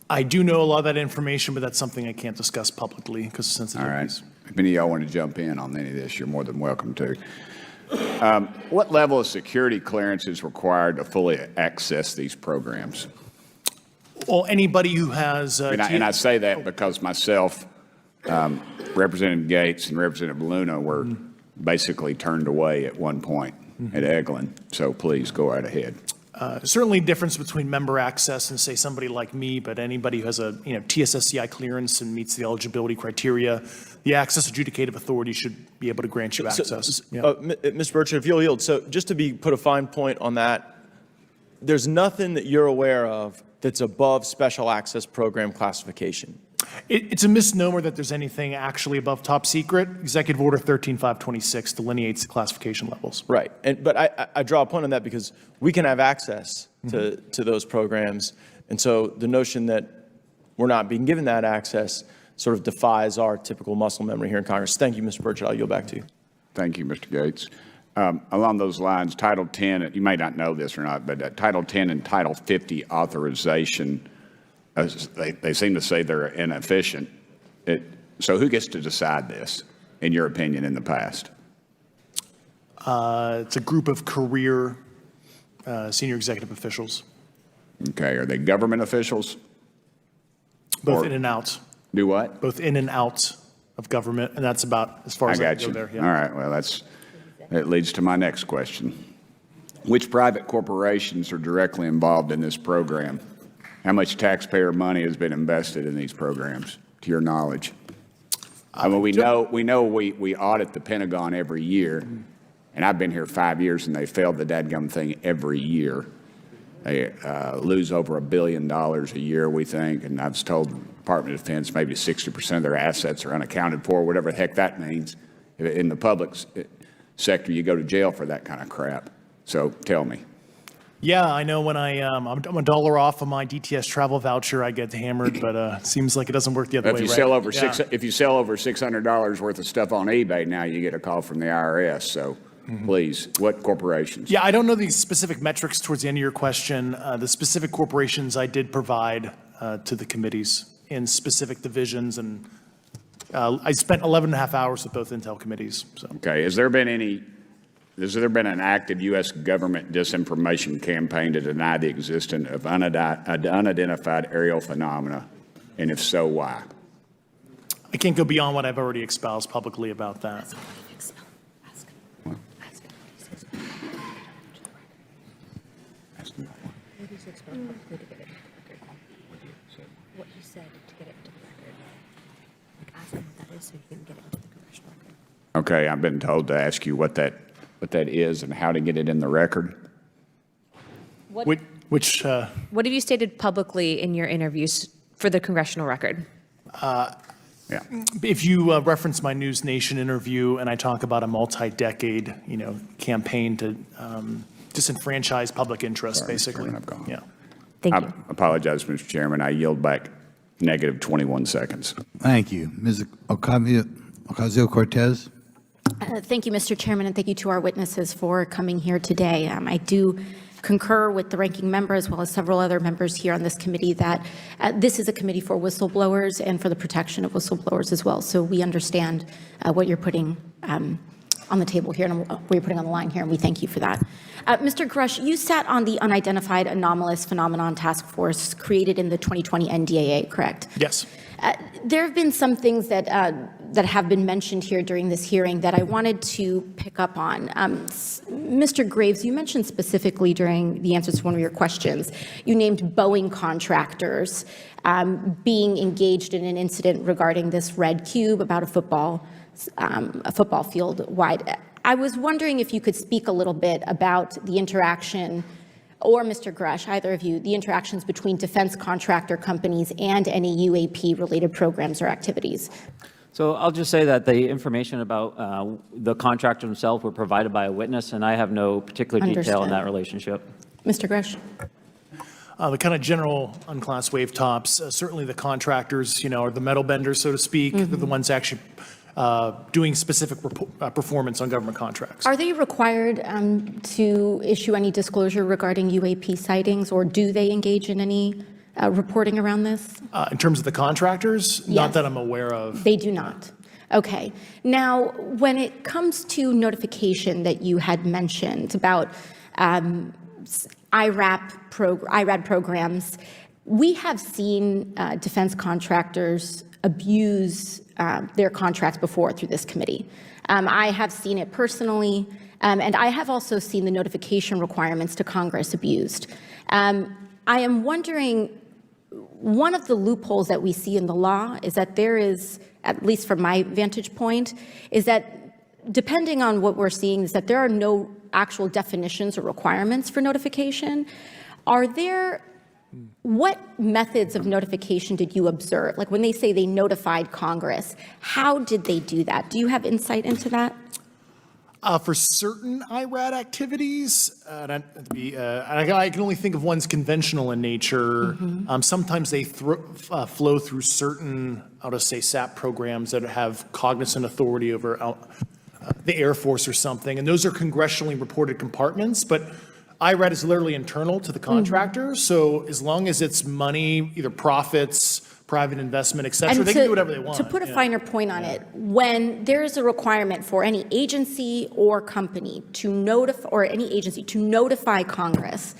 I do know a lot of that information, but that's something I can't discuss publicly because of sensitivities. All right. If any of y'all want to jump in on any of this, you're more than welcome to. What level of security clearance is required to fully access these programs? Well, anybody who has... and I say that because myself, Representative Gates and Representative Luna were basically turned away at one point at Eglin. So please go right ahead. Certainly difference between member access and say somebody like me, but anybody who has a TSSCI clearance and meets the eligibility criteria, the access adjudicative authority should be able to grant you access. Mr. Burchett, if you'll yield, so just to put a fine point on that, there's nothing that you're aware of that's above special access program classification. It's a misnomer that there's anything actually above top secret. Executive Order 13526 delineates the classification levels. Right, but I draw a point on that because we can have access to those programs, and so the notion that we're not being given that access sort of defies our typical muscle memory here in Congress. Thank you, Mr. Burchett. I'll yield back to you. Thank you, Mr. Gates. Along those lines, Title 10, you may not know this or not, but Title 10 and Title 50 authorization, they seem to say they're inefficient. So who gets to decide this, in your opinion, in the past? It's a group of career senior executive officials. Okay, are they government officials? Both in and out. Do what? Both in and out of government, and that's about as far as I can go there. Yeah. All right, well, that leads to my next question. Which private corporations are directly involved in this program? How much taxpayer money has been invested in these programs, to your knowledge? I mean, we know we audit the Pentagon every year, and I've been here 5 years, and they failed the dadgum thing every year. They lose over $1 billion a year, we think, and I've told the Department of Defense maybe 60% of their assets are unaccounted for, whatever the heck that means. In the public sector, you go to jail for that kind of crap. So tell me. Yeah, I know when I'm $1 off of my DTS travel voucher, I get hammered, but it seems like it doesn't work the other way, If you right? sell over Yeah. if you sell over $600 worth of stuff on eBay, now you get a call from the IRS. So please, what corporations? Yeah, I don't know the specific metrics towards the end of your question. The specific corporations I did provide to the committees in specific divisions, and I spent 11 and a half hours with both Intel committees. So. Okay, has there been an active U.S. government disinformation campaign to deny the existence of unidentified aerial phenomena? And if so, why? I can't go beyond what I've already espoused publicly about that. What you said to get it into the record. Like, ask them what that is so you can get it into the congressional record. Okay, I've been told to ask you what that is and how to get it in the record. What have you stated publicly in your interviews for the congressional record? Yeah. If you reference my News Nation interview and I talk about a multi-decade, campaign to disenfranchise public interest, Sorry, Mr. basically. Chairman, I've gone. Yeah. I apologize, Mr. Chairman. I yield back negative 21 seconds. Thank you. Ms. Ocasio-Cortez? Thank you, Mr. Chairman, and thank you to our witnesses for coming here today. I do concur with the ranking member as well as several other members here on this committee that this is a committee for whistleblowers and for the protection of whistleblowers as well. So we understand what you're putting on the table here and what you're putting on the line here, and we thank you for that. Mr. Grush, you sat on the Unidentified Anomalous Phenomenon Task Force created in the 2020 NDAA, correct? Yes. There have been some things that have been mentioned here during this hearing that I wanted to pick up on. Mr. Graves, you mentioned specifically during the answers to one of your questions, you named Boeing contractors being engaged in an incident regarding this red cube about a football field wide. I was wondering if you could speak a little bit about the interaction, or Mr. Grush, either of you, the interactions between defense contractor companies and any UAP-related programs or activities. So I'll just say that the information about the contractor himself were provided by a witness, and I have no particular detail in that relationship. Mr. Grush. The kind of general unclassed wave tops, certainly the contractors, are the metal benders, so to speak. They're the ones actually doing specific performance on government contracts. Are they required to issue any disclosure regarding UAP sightings, or do they engage in any reporting around this? In terms of the contractors? Yes. Not that I'm aware of. They do not. Okay. Now, when it comes to notification that you had mentioned about IRAD programs, we have seen defense contractors abuse their contracts before through this committee. I have seen it personally, and I have also seen the notification requirements to Congress abused. I am wondering, one of the loopholes that we see in the law is that there is, at least from my vantage point, is that depending on what we're seeing, is that there are no actual definitions or requirements for notification. What methods of notification did you observe? Like when they say they notified Congress, how did they do that? Do you have insight into that? For certain IRAD activities, I can only think of ones conventional in nature. Sometimes they flow through certain, I'll just say, SAP programs that have cognizant authority over the Air Force or something, and those are congressionally reported compartments, but IRAD is literally internal to the contractor, so as long as it's money, either profits, private investment, et cetera, they can do whatever they want. To put a finer point on it, when there is a requirement for any agency or company to notify, or any agency to notify Congress,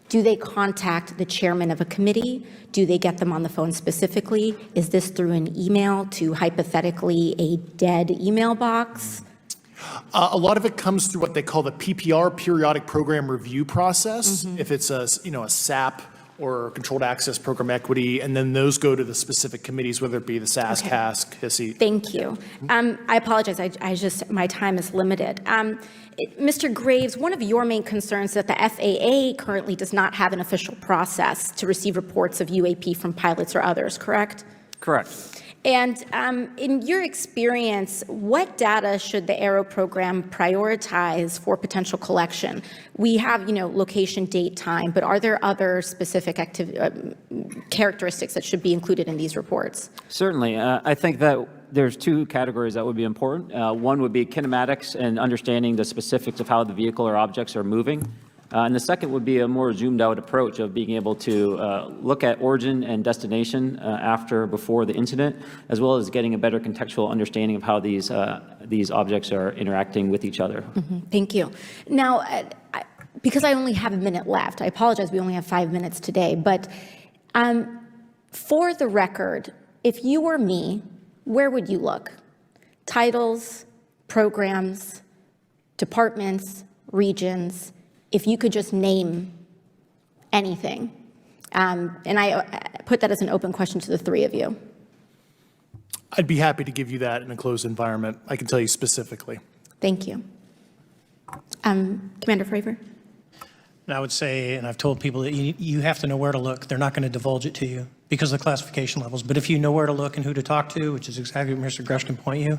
do they contact the chairman of a committee? Do they get them on the phone specifically? Is this through an email to hypothetically a dead email box? A lot of it comes through what they call the PPR, Periodic Program Review Process. If it's a SAP or Controlled Access Program Equity, and then those go to the specific committees, whether it be the SAS, CASC, HISI. Thank you. I apologize. My time is limited. Mr. Graves, one of your main concerns is that the FAA currently does not have an official process to receive reports of UAP from pilots or others, correct? Correct. And in your experience, what data should the ARROW program prioritize for potential collection? We have, location, date, time, but are there other specific characteristics that should be included in these reports? Certainly. I think that there's two categories that would be important. One would be kinematics and understanding the specifics of how the vehicle or objects are moving. And the second would be a more zoomed out approach of being able to look at origin and destination before the incident, as well as getting a better contextual understanding of how these objects are interacting with each other. Mm-hmm. Thank you. Now, because I only have a minute left, I apologize, we only have 5 minutes today, but for the record, if you were me, where would you look? Titles, programs, departments, regions, if you could just name anything. And I put that as an open question to the three of you. I'd be happy to give you that in a closed environment. I can tell you specifically. Thank you. Commander Fravor? And I would say, and I've told people that you have to know where to look. They're not going to divulge it to you because of the classification levels. But if you know where to look and who to talk to, which is exactly what Mr. Grush can point you,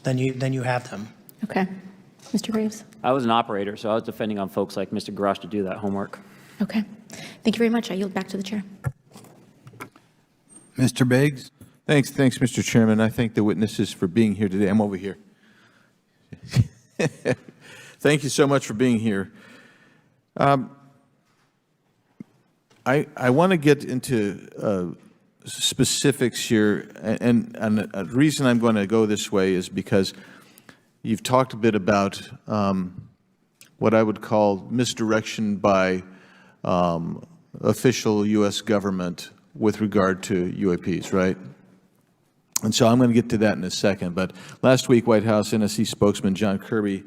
then you have them. Okay. Mr. Graves? I was an operator, so I was depending on folks like Mr. Grosh to do that homework. Okay. Thank you very much. I yield back to the chair. Mr. Biggs? Thanks, Mr. Chairman. I thank the witnesses for being here today. I'm over here. Thank you so much for being here. I want to get into specifics here, and the reason I'm going to go this way is because you've talked a bit about what I would call misdirection by official U.S. government with regard to UAPs, right? And so I'm going to get to that in a second. But last week, White House NSC spokesman John Kirby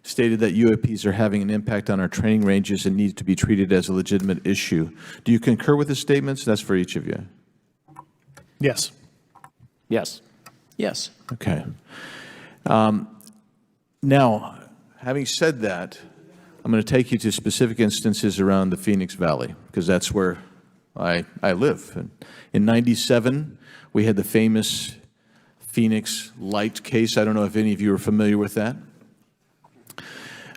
stated that UAPs are having an impact on our training ranges and need to be treated as a legitimate issue. Do you concur with his statements? That's for each of you. Yes. Yes. Yes. Okay. Now, having said that, I'm going to take you to specific instances around the Phoenix Valley, because that's where I live. And in '97, we had the famous Phoenix Light case. I don't know if any of you are familiar with that.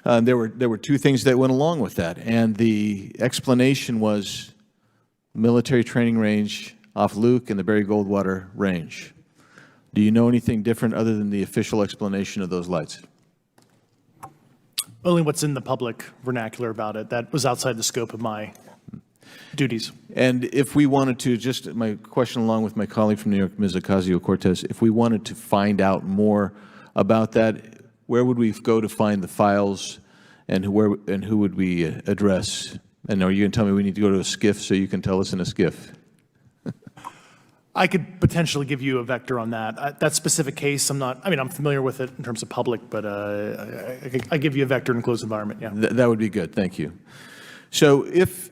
There were two things that went along with that, and the explanation was military training range off Luke and the Barry Goldwater Range. Do you know anything different other than the official explanation of those lights? Only what's in the public vernacular about it. That was outside the scope of my duties. And if we wanted to, just my question along with my colleague from New York, Ms. Ocasio-Cortez, if we wanted to find out more about that, where would we go to find the files, and who would we address? And are you going to tell me we need to go to a SCIF so you can tell us in a SCIF? I could potentially give you a vector on that. That specific case, I'm familiar with it in terms of public, but I give you a vector in a closed environment, yeah. That would be good, thank you. So if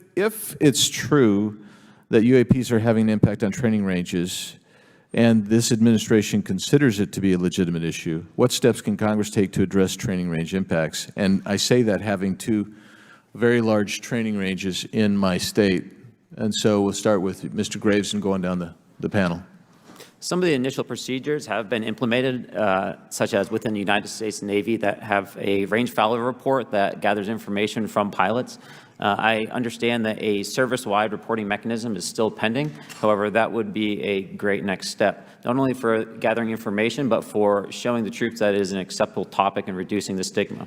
it's true that UAPs are having an impact on training ranges, and this administration considers it to be a legitimate issue, what steps can Congress take to address training range impacts? And I say that having two very large training ranges in my state. And so we'll start with Mr. Graves and going down the panel. Some of the initial procedures have been implemented, such as within the United States Navy, that have a range failure report that gathers information from pilots. I understand that a service-wide reporting mechanism is still pending. However, that would be a great next step, not only for gathering information, but for showing the troops that it is an acceptable topic and reducing the stigma.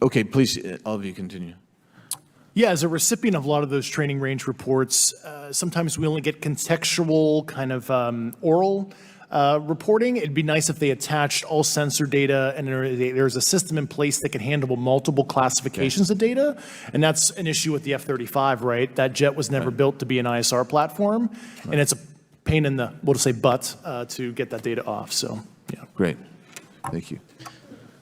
Okay, please, all of you continue. Yeah, as a recipient of a lot of those training range reports, sometimes we only get contextual kind of oral reporting. It'd be nice if they attached all sensor data and there's a system in place that can handle multiple classifications of data. And that's an issue with the F-35, right? That jet was never built to be an ISR platform. And it's a pain in the, we'll just say butt, to get that data off. So, yeah. Great. Thank you.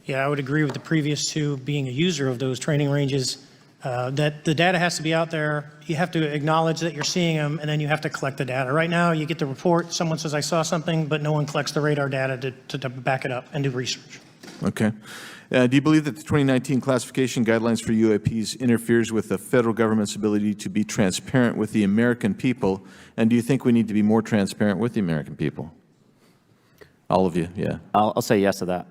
Yeah, I would agree with the previous two. Being a user of those training ranges, that the data has to be out there. You have to acknowledge that you're seeing them, and then you have to collect the data. Right now, you get the report, someone says, I saw something, but no one collects the radar data to back it up and do research. Okay. Do you believe that the 2019 classification guidelines for UAPs interferes with the federal government's ability to be transparent with the American people? And do you think we need to be more transparent with the American people? All of you, yeah. I'll say yes to that.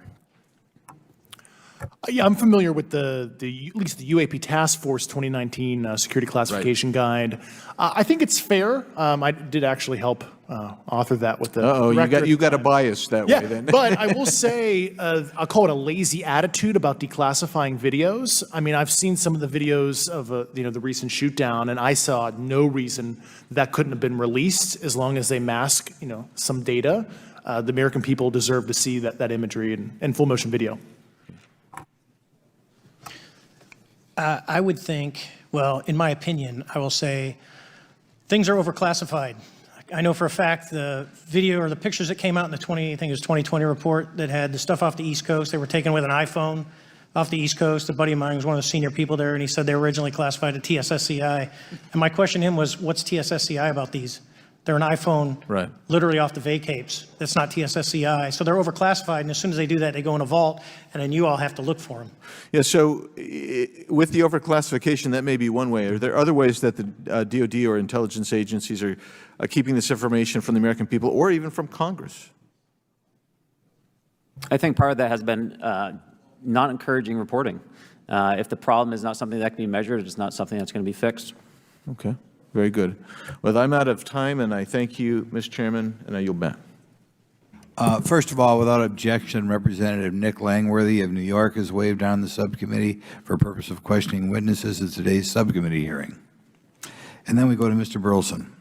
Yeah, I'm familiar with at least the UAP Task Force 2019 Security Classification Guide. I think it's fair. I did actually help author that with the director. You got a bias that way then. But I will say, I'll call it a lazy attitude about declassifying videos. I mean, I've seen some of the videos of the recent shoot down, and I saw no reason that couldn't have been released as long as they mask some data. The American people deserve to see that imagery in full motion video. I would think, well, in my opinion, I will say things are overclassified. I know for a fact the video or the pictures that came out in the 2020 report that had the stuff off the East Coast, they were taken with an iPhone off the East Coast. A buddy of mine was one of the senior people there, and he said they were originally classified at TSSCI. And my question to him was, what's TSSCI about these? They're an iPhone literally off the vacapes. That's not TSSCI. So they're overclassified, and as soon as they do that, they go in a vault, and then you all have to look for them. Yeah, so with the overclassification, that may be one way. Are there other ways that the DOD or intelligence agencies are keeping this information from the American people or even from Congress? I think part of that has been not encouraging reporting. If the problem is not something that can be measured, it's not something that's going to be fixed. Okay. Very good. Well, I'm out of time, and I thank you, Mr. Chairman, and I yield back. First of all, without objection, Representative Nick Langworthy of New York has waived on the subcommittee for purpose of questioning witnesses at today's subcommittee hearing. And then we go to Mr. Burleson.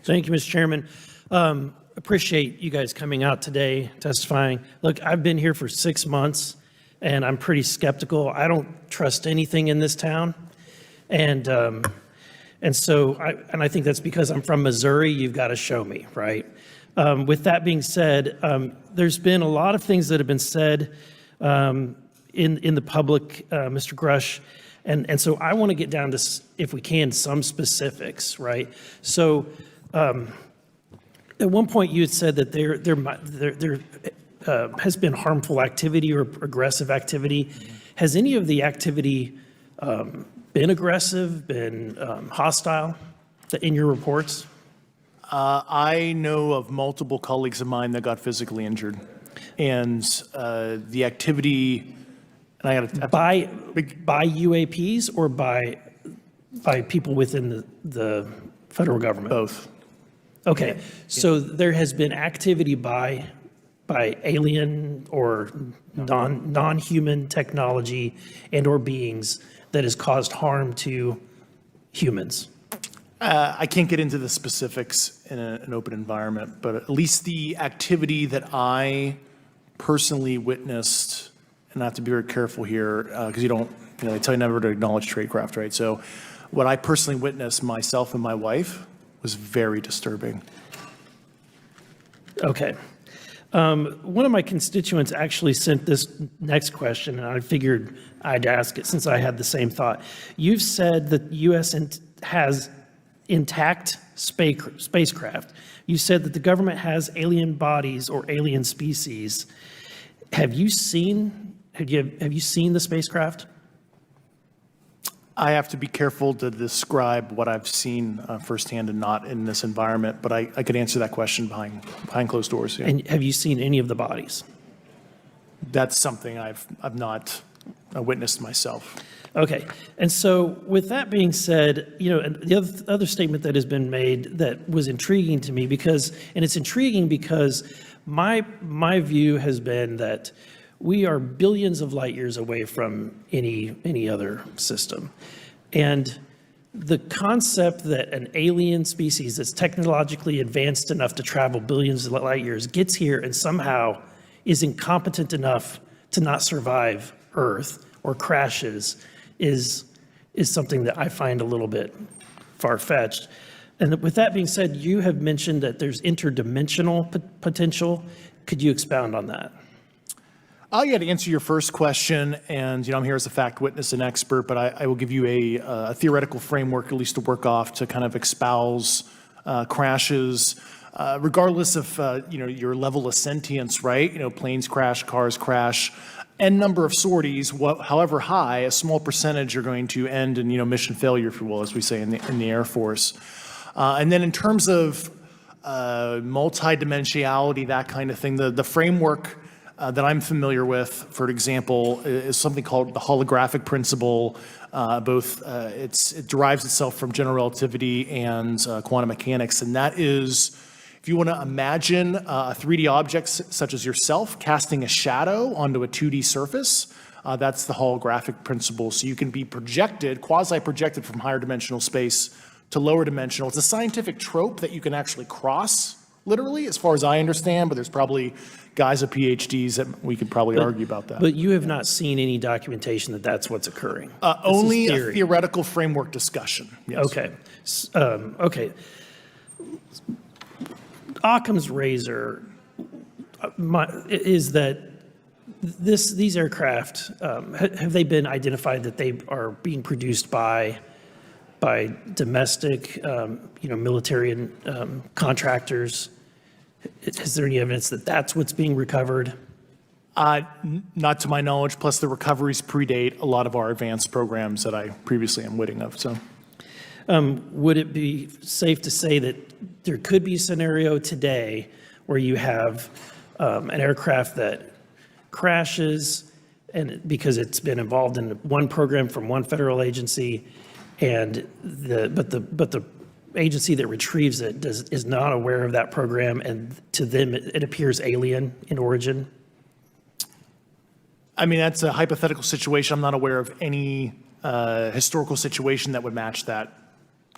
Thank you, Mr. Chairman. Appreciate you guys coming out today, testifying. Look, I've been here for 6 months, and I'm pretty skeptical. I don't trust anything in this town. And so I think that's because I'm from Missouri. You've got to show me, right? With that being said, there's been a lot of things that have been said in the public, Mr. Grush, and so I want to get down to, if we can, some specifics, right? So at one point you had said that there has been harmful activity or aggressive activity. Has any of the activity been aggressive, been hostile in your reports? I know of multiple colleagues of mine that got physically injured. And the activity, and I got by UAPs or by people within the federal government? Both. Okay, so there has been activity by alien or non-human technology and or beings that has caused harm to humans. I can't get into the specifics in an open environment, but at least the activity that I personally witnessed, and I have to be very careful here because they tell you never to acknowledge tradecraft, right? So what I personally witnessed myself and my wife was very disturbing. Okay. One of my constituents actually sent this next question, and I figured I'd ask it since I had the same thought. You've said that the U.S. has intact spacecraft. You said that the government has alien bodies or alien species. Have you seen the spacecraft? I have to be careful to describe what I've seen firsthand and not in this environment, but I could answer that question behind closed doors. Yeah. And have you seen any of the bodies? That's something I've not witnessed myself. Okay, and so with that being said, and the other statement that has been made that was intriguing to me it's intriguing because my view has been that we are billions of light years away from any other system. And the concept that an alien species that's technologically advanced enough to travel billions of light years gets here and somehow is incompetent enough to not survive Earth or crashes is something that I find a little bit far-fetched. And with that being said, you have mentioned that there's interdimensional potential. Could you expound on that? Yeah, to answer your first question, and I'm here as a fact witness and expert, but I will give you a theoretical framework, at least to work off, to kind of espouse crashes. regardless of, your level of sentience, right? Planes crash, cars crash, n number of sorties, however high, a small percentage are going to end in, mission failure, if you will, as we say in the Air Force. And then in terms of multidimensionality, that kind of thing, the framework that I'm familiar with, for example, is something called the holographic principle. It derives itself from general relativity and quantum mechanics, and that is, if you want to imagine a 3D object such as yourself casting a shadow onto a 2D surface, that's the holographic principle. So you can be projected, quasi-projected from higher dimensional space to lower dimensional. It's a scientific trope that you can actually cross, literally, as far as I understand, but there's probably guys with PhDs that we could probably argue about that. But you have not seen any documentation that that's what's occurring? Only a theoretical framework discussion. Yes. Okay. Okay. Occam's razor is that these aircraft, have they been identified that they are being produced by domestic, military and contractors? Is there any evidence that that's what's being recovered? Not to my knowledge, plus the recoveries predate a lot of our advanced programs that I previously am witting of, so. Would it be safe to say that there could be a scenario today where you have an aircraft that crashes and because it's been involved in one program from one federal agency, and but the agency that retrieves it is not aware of that program, and to them it appears alien in origin? I mean, that's a hypothetical situation. I'm not aware of any historical situation that would match that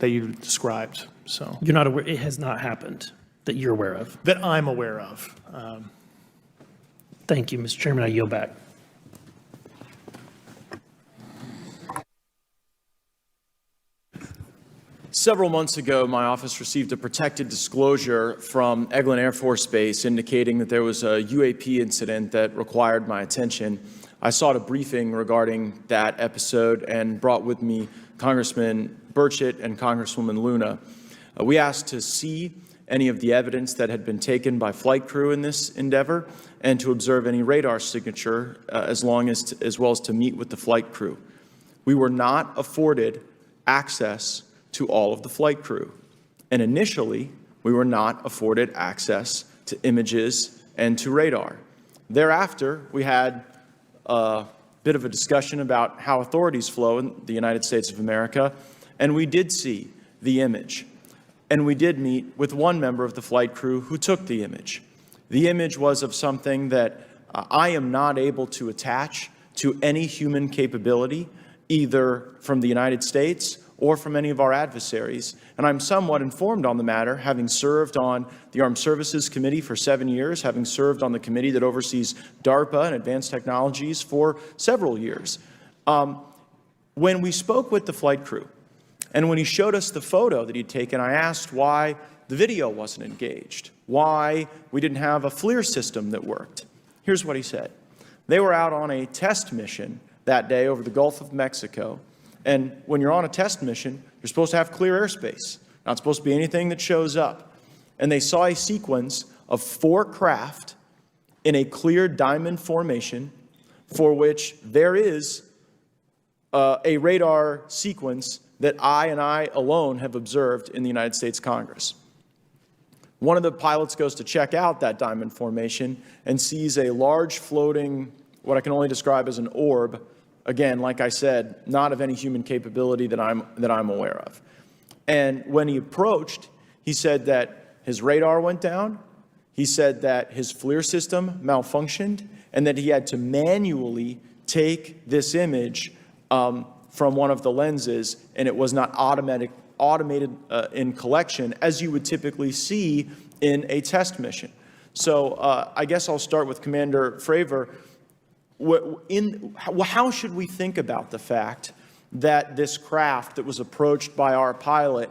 you described. So you're not aware? It has not happened that you're aware of? That I'm aware of. Thank you, Mr. Chairman. I yield back. Several months ago, my office received a protected disclosure from Eglin Air Force Base indicating that there was a UAP incident that required my attention. I sought a briefing regarding that episode and brought with me Congressman Burchett and Congresswoman Luna. We asked to see any of the evidence that had been taken by flight crew in this endeavor and to observe any radar signature as well as to meet with the flight crew. We were not afforded access to all of the flight crew. And initially, we were not afforded access to images and to radar. Thereafter, we had a bit of a discussion about how authorities flow in the United States of America, and we did see the image. And we did meet with one member of the flight crew who took the image. The image was of something that I am not able to attach to any human capability, either from the United States or from any of our adversaries. And I'm somewhat informed on the matter, having served on the Armed Services Committee for 7 years, having served on the committee that oversees DARPA and advanced technologies for several years. When we spoke with the flight crew, and when he showed us the photo that he'd taken, I asked why the video wasn't engaged, why we didn't have a FLIR system that worked. Here's what he said. They were out on a test mission that day over the Gulf of Mexico. And when you're on a test mission, you're supposed to have clear airspace. Not supposed to be anything that shows up. And they saw a sequence of 4 craft in a clear diamond formation for which there is a radar sequence that I alone have observed in the United States Congress. One of the pilots goes to check out that diamond formation and sees a large floating, what I can only describe as an orb. Again, like I said, not of any human capability that I'm aware of. And when he approached, he said that his radar went down. He said that his FLIR system malfunctioned and that he had to manually take this image from one of the lenses, and it was not automated in collection as you would typically see in a test mission. So I guess I'll start with Commander Fravor. How should we think about the fact that this craft that was approached by our pilot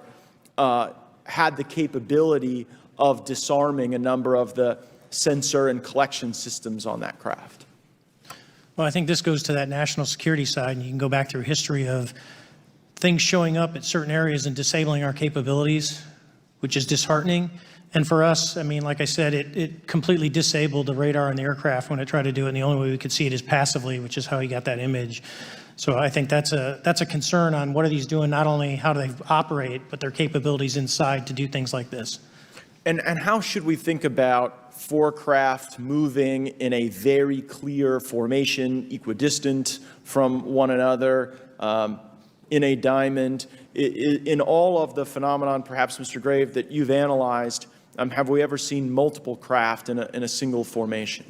had the capability of disarming a number of the sensor and collection systems on that craft? Well, I think this goes to that national security side, and you can go back through history of things showing up at certain areas and disabling our capabilities. which is disheartening. And for us, I mean, like I said, it completely disabled the radar in the aircraft when it tried to do it, and the only way we could see it is passively, which is how he got that image. So I think that's a concern on what are these doing, not only how do they operate, but their capabilities inside to do things like this. And how should we think about four craft moving in a very clear formation, equidistant from one another, in a diamond? In all of the phenomenon, perhaps, Mr. Grave, that you've analyzed, have we ever seen multiple craft in a single formation?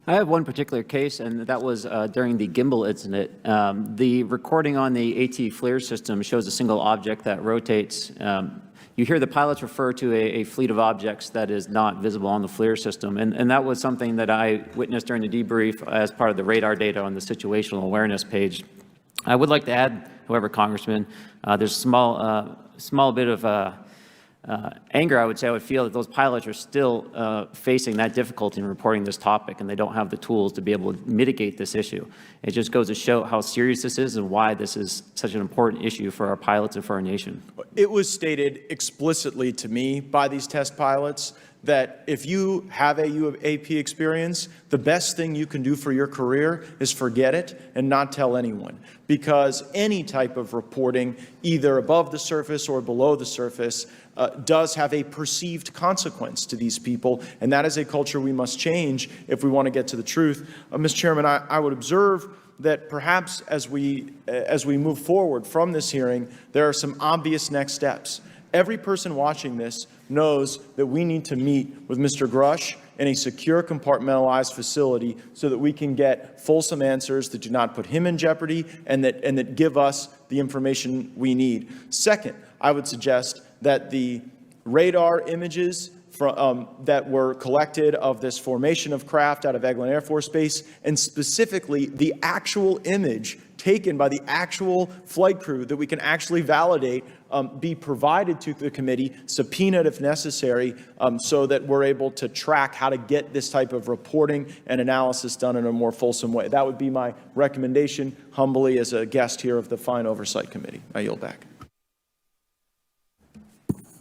I have one particular case, and that was during the gimbal incident. The recording on the AT FLIR system shows a single object that rotates. You hear the pilots refer to a fleet of objects that is not visible on the FLIR system, and that was something that I witnessed during the debrief as part of the radar data on the situational awareness page. I would like to add, however, Congressman, there's a small bit of anger, I would say. I would feel that those pilots are still facing that difficulty in reporting this topic, and they don't have the tools to be able to mitigate this issue. It just goes to show how serious this is and why this is such an important issue for our pilots and for our nation. It was stated explicitly to me by these test pilots that if you have a UAP experience, the best thing you can do for your career is forget it and not tell anyone. Because any type of reporting, either above the surface or below the surface, does have a perceived consequence to these people, and that is a culture we must change if we want to get to the truth. Mr. Chairman, I would observe that perhaps as we move forward from this hearing, there are some obvious next steps. Every person watching this knows that we need to meet with Mr. Grush in a secure, compartmentalized facility so that we can get fulsome answers that do not put him in jeopardy and that give us the information we need. Second, I would suggest that the radar images that were collected of this formation of craft out of Eglin Air Force Base, and specifically the actual image taken by the actual flight crew that we can actually validate, be provided to the committee, subpoenaed if necessary, so that we're able to track how to get this type of reporting and analysis done in a more fulsome way. That would be my recommendation, humbly, as a guest here of the Fine Oversight Committee. I yield back.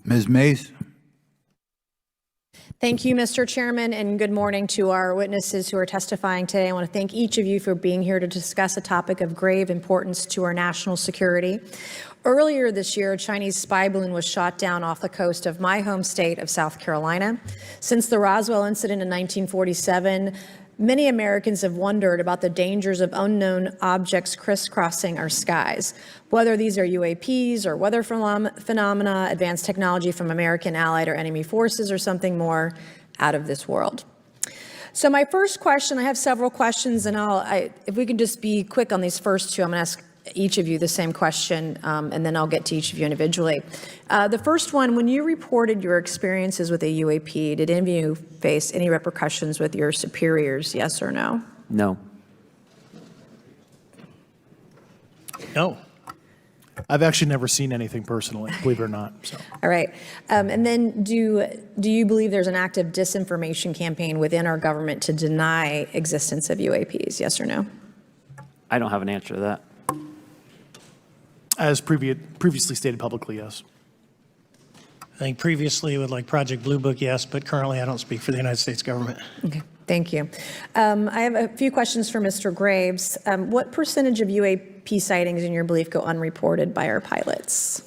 Ms. Mace. Thank you, Mr. Chairman, and good morning to our witnesses who are testifying today. I want to thank each of you for being here to discuss a topic of grave importance to our national security. Earlier this year, a Chinese spy balloon was shot down off the coast of my home state of South Carolina. Since the Roswell incident in 1947, many Americans have wondered about the dangers of unknown objects crisscrossing our skies, whether these are UAPs or weather phenomena, advanced technology from American allied or enemy forces, or something more out of this world. So my first question, I have several questions, and if we can just be quick on these first two, I'm going to ask each of you the same question, and then I'll get to each of you individually. The first one, when you reported your experiences with a UAP, did any of you face any repercussions with your superiors, yes or no? No. No. I've actually never seen anything personally, believe it or not. So. All right. And then do you believe there's an active disinformation campaign within our government to deny existence of UAPs, yes or no? I don't have an answer to that. As previously stated publicly, yes. I think previously with like Project Blue Book, yes, but currently I don't speak for the United States government. Okay, thank you. I have a few questions for Mr. Graves. What percentage of UAP sightings, in your belief, go unreported by our pilots?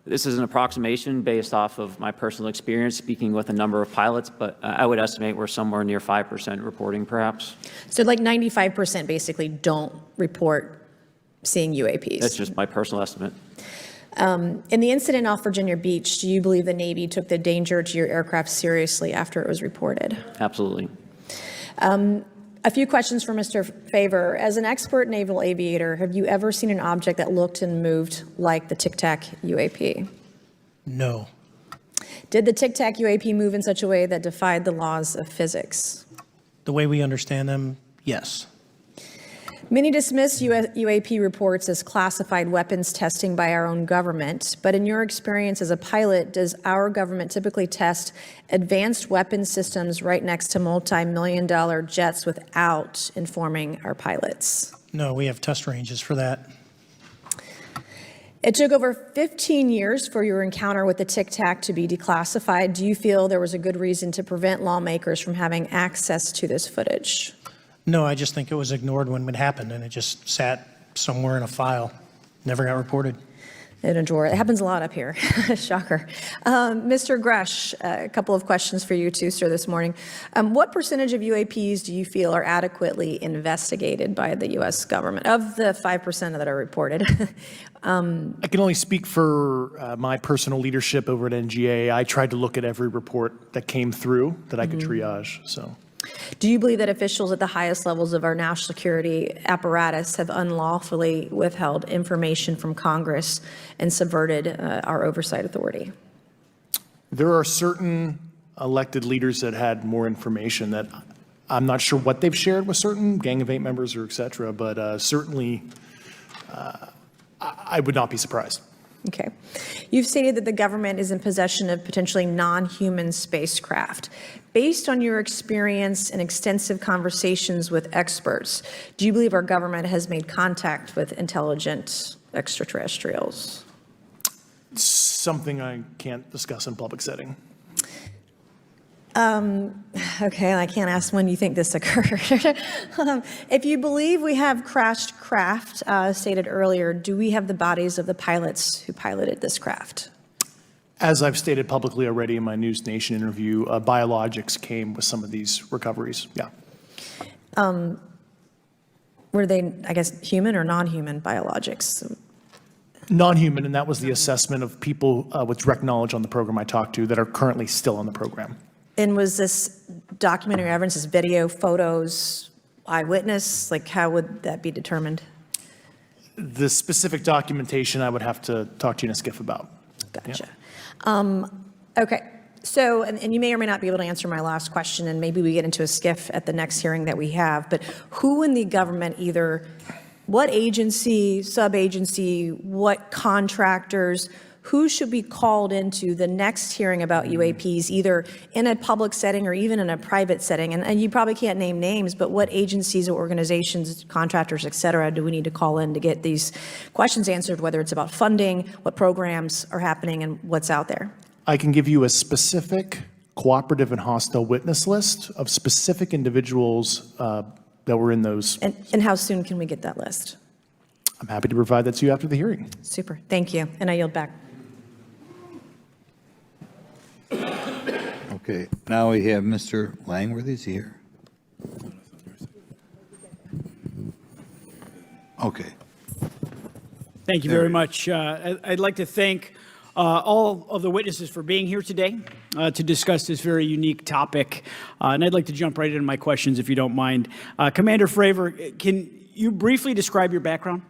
This is an approximation based off of my personal experience speaking with a number of pilots, but I would estimate we're somewhere near 5% reporting, perhaps. So like 95% basically don't report seeing UAPs. That's just my personal estimate. In the incident off Virginia Beach, do you believe the Navy took the danger to your aircraft seriously after it was reported? Absolutely. A few questions for Mr. Favor. As an expert naval aviator, have you ever seen an object that looked and moved like the Tic Tac UAP? No. Did the Tic Tac UAP move in such a way that defied the laws of physics? The way we understand them, yes. Many dismiss UAP reports as classified weapons testing by our own government, but in your experience as a pilot, does our government typically test advanced weapon systems right next to multi-million-dollar jets without informing our pilots? No, we have test ranges for that. It took over 15 years for your encounter with the Tic Tac to be declassified. Do you feel there was a good reason to prevent lawmakers from having access to this footage? No, I just think it was ignored when it happened, and it just sat somewhere in a file, never got reported. In a drawer. It happens a lot up here. Shocker. Mr. Gresh, a couple of questions for you too, sir, this morning. What percentage of UAPs do you feel are adequately investigated by the U.S. government, of the 5% that are reported? I can only speak for my personal leadership over at NGA. I tried to look at every report that came through that I could triage. So, do you believe that officials at the highest levels of our national security apparatus have unlawfully withheld information from Congress and subverted our oversight authority? There are certain elected leaders that had more information that I'm not sure what they've shared with certain Gang of Eight members or et cetera, but certainly I would not be surprised. Okay. You've stated that the government is in possession of potentially non-human spacecraft. Based on your experience and extensive conversations with experts, do you believe our government has made contact with intelligent extraterrestrials? Something I can't discuss in public setting. Okay, I can't ask when you think this occurred. If you believe we have crashed craft, stated earlier, do we have the bodies of the pilots who piloted this craft? As I've stated publicly already in my News Nation interview, biologics came with some of these recoveries. Yeah. Were they, I guess, human or non-human biologics? Non-human, and that was the assessment of people with direct knowledge on the program I talked to that are currently still on the program. And was this documentary evidence, this video, photos, eyewitness? Like, how would that be determined? The specific documentation I would have to talk to you in a skiff about. Gotcha. Yeah. Okay. So, and you may or may not be able to answer my last question, and maybe we get into a skiff at the next hearing that we have, but who in the government, either what agency, sub-agency, what contractors, who should be called into the next hearing about UAPs, either in a public setting or even in a private setting? And you probably can't name names, but what agencies or organizations, contractors, et cetera, do we need to call in to get these questions answered, whether it's about funding, what programs are happening, and what's out there? I can give you a specific cooperative and hostile witness list of specific individuals that were in those. And how soon can we get that list? I'm happy to provide that to you after the hearing. Super. Thank you. And I yield back. Okay, now we have Mr. Langworthy. Is he here? Okay. Thank you very much. I'd like to thank all of the witnesses for being here today to discuss this very unique topic. And I'd like to jump right into my questions, if you don't mind. Commander Fravor, can you briefly describe your background?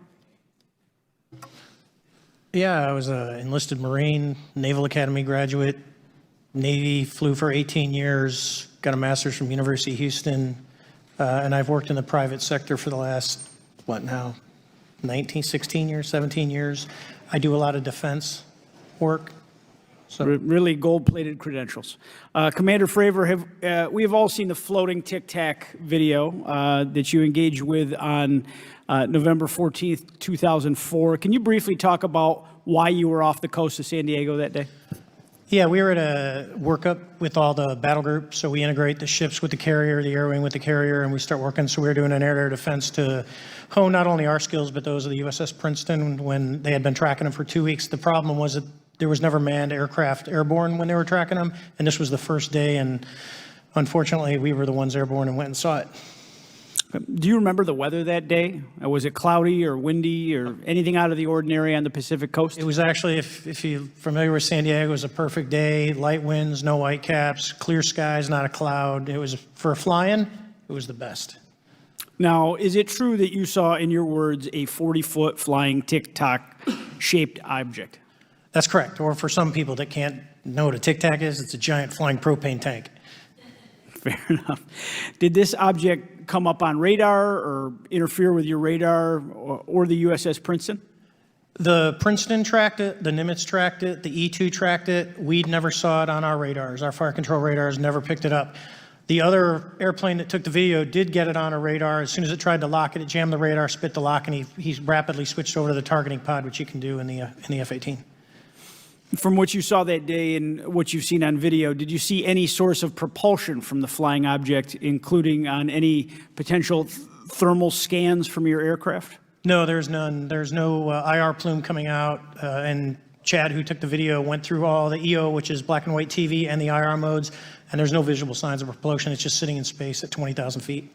Yeah, I was an enlisted Marine, Naval Academy graduate, Navy, flew for 18 years, got a master's from University of Houston, and I've worked in the private sector for the last, 16 years, 17 years. I do a lot of defense work. So Really gold-plated credentials. Commander Fravor, we have all seen the floating Tic Tac video that you engaged with on November 14th, 2004. Can you briefly talk about why you were off the coast of San Diego that day? yeah, we were at a workup with all the battle groups. So we integrate the ships with the carrier, the air wing with the carrier, and we start working. So we were doing an air-to-air defense to hone not only our skills, but those of the USS Princeton when they had been tracking them for 2 weeks. The problem was that there was never manned aircraft airborne when they were tracking them. And this was the first day. And unfortunately, we were the ones airborne and went and saw it. Do you remember the weather that day? Was it cloudy or windy or anything out of the ordinary on the Pacific coast? It was actually, if you're familiar with San Diego, it was a perfect day. Light winds, no whitecaps, clear skies, not a cloud. It was, for flying, it was the best. Now, is it true that you saw, in your words, a 40-foot flying tic-tac shaped object? That's correct. Or for some people that can't know what a tic-tac is, it's a giant flying propane tank. Fair enough. Did this object come up on radar or interfere with your radar or the USS Princeton? The Princeton tracked it, the Nimitz tracked it, the E-2 tracked it. We never saw it on our radars. Our fire control radars never picked it up. The other airplane that took the video did get it on a radar. As soon as it tried to lock it, it jammed the radar, spit the lock, and he rapidly switched over to the targeting pod, which you can do in the F-18. From what you saw that day and what you've seen on video, did you see any source of propulsion from the flying object, including on any potential thermal scans from your aircraft? No, there's none. There's no IR plume coming out, and Chad, who took the video, went through all the EO, which is black and white TV, and the IR modes, and there's no visible signs of propulsion. It's just sitting in space at 20,000 feet.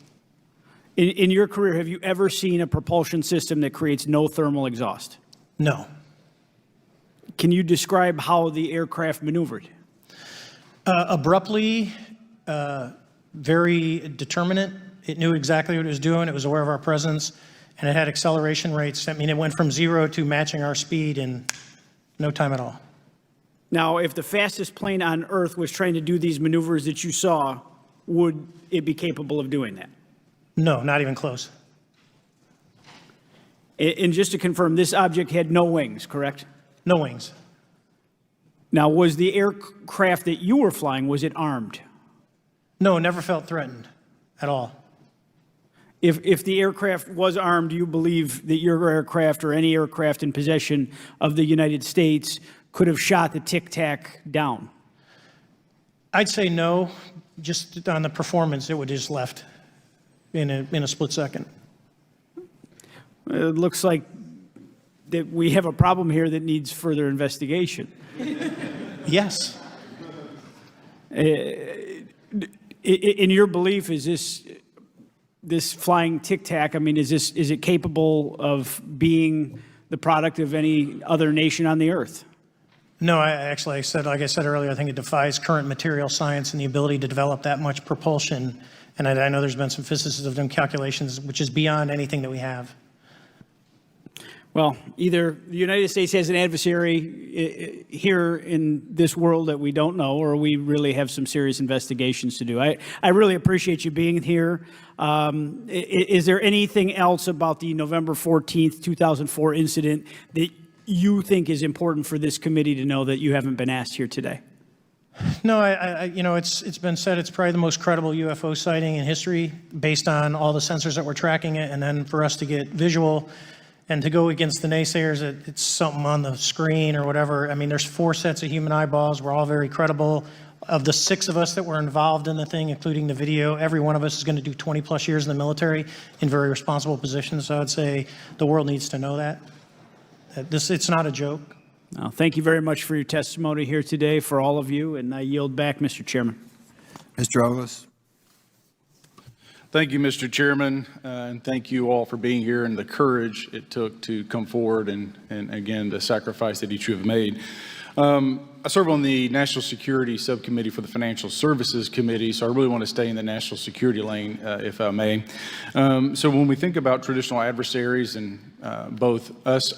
In your career, have you ever seen a propulsion system that creates no thermal exhaust? No. Can you describe how the aircraft maneuvered? Abruptly, very determinate. It knew exactly what it was doing. It was aware of our presence, and it had acceleration rates. I mean, it went from 0 to matching our speed in no time at all. Now, if the fastest plane on Earth was trying to do these maneuvers that you saw, would it be capable of doing that? No, not even close. And just to confirm, this object had no wings, correct? No wings. Now, was the aircraft that you were flying, was it armed? No, never felt threatened at all. If the aircraft was armed, do you believe that your aircraft or any aircraft in possession of the United States could have shot the Tic Tac down? I'd say no. Just on the performance, it would just left in a split second. It looks like that we have a problem here that needs further investigation. Yes. In your belief, is this flying Tic Tac, I mean, is it capable of being the product of any other nation on the earth? No, like I said earlier, I think it defies current material science and the ability to develop that much propulsion. And I know there's been some physicists that have done calculations, which is beyond anything that we have. Well, either the United States has an adversary here in this world that we don't know, or we really have some serious investigations to do. I really appreciate you being here. Is there anything else about the November 14th, 2004 incident that you think is important for this committee to know that you haven't been asked here today? No, it's been said it's probably the most credible UFO sighting in history based on all the sensors that were tracking it, and then for us to get visual and to go against the naysayers that it's something on the screen or whatever. I mean, there's 4 sets of human eyeballs. We're all very credible. Of the 6 of us that were involved in the thing, including the video, every one of us is going to do 20 plus years in the military in very responsible positions. So I would say the world needs to know that. It's not a joke. Well, thank you very much for your testimony here today for all of you, and I yield back, Mr. Chairman. Mr. Ogles. Thank you, Mr. Chairman, and thank you all for being here and the courage it took to come forward and again, the sacrifice that each of you have made. I serve on the National Security Subcommittee for the Financial Services Committee, so I really want to stay in the national security lane, if I may. So when we think about traditional adversaries and both us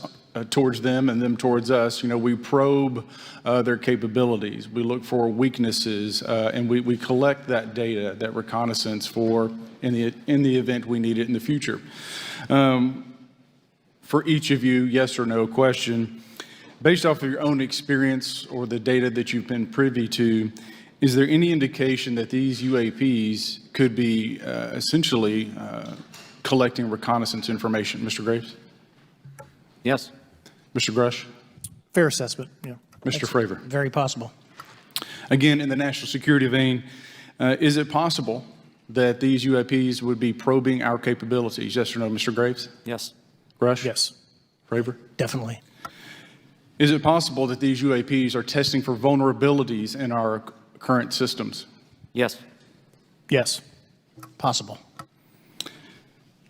towards them and them towards us, we probe their capabilities. We look for weaknesses, and we collect that data, that reconnaissance for in the event we need it in the future. For each of you, yes or no question, based off of your own experience or the data that you've been privy to, is there any indication that these UAPs could be essentially collecting reconnaissance information? Mr. Graves? Yes. Mr. Grush? Fair assessment, yeah. Mr. Fravor? Very possible. Again, in the national security vein, is it possible that these UAPs would be probing our capabilities? Yes or no, Mr. Graves? Yes. Grush? Yes. Fravor? Definitely. Is it possible that these UAPs are testing for vulnerabilities in our current systems? Yes. Yes. Possible.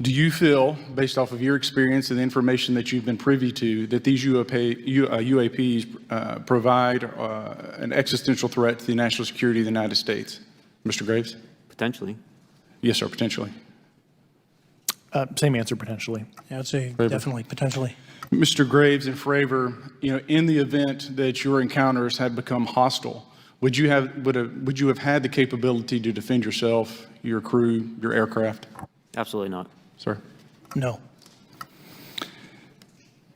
Do you feel, based off of your experience and the information that you've been privy to, that these UAPs provide an existential threat to the national security of the United States? Mr. Graves? Potentially. Yes, sir, potentially. Same answer, potentially. Yeah, I'd say Fravor? definitely, potentially. Mr. Graves and Fravor, in the event that your encounters had become hostile, would you have had the capability to defend yourself, your crew, your aircraft? Absolutely not. Sir? No.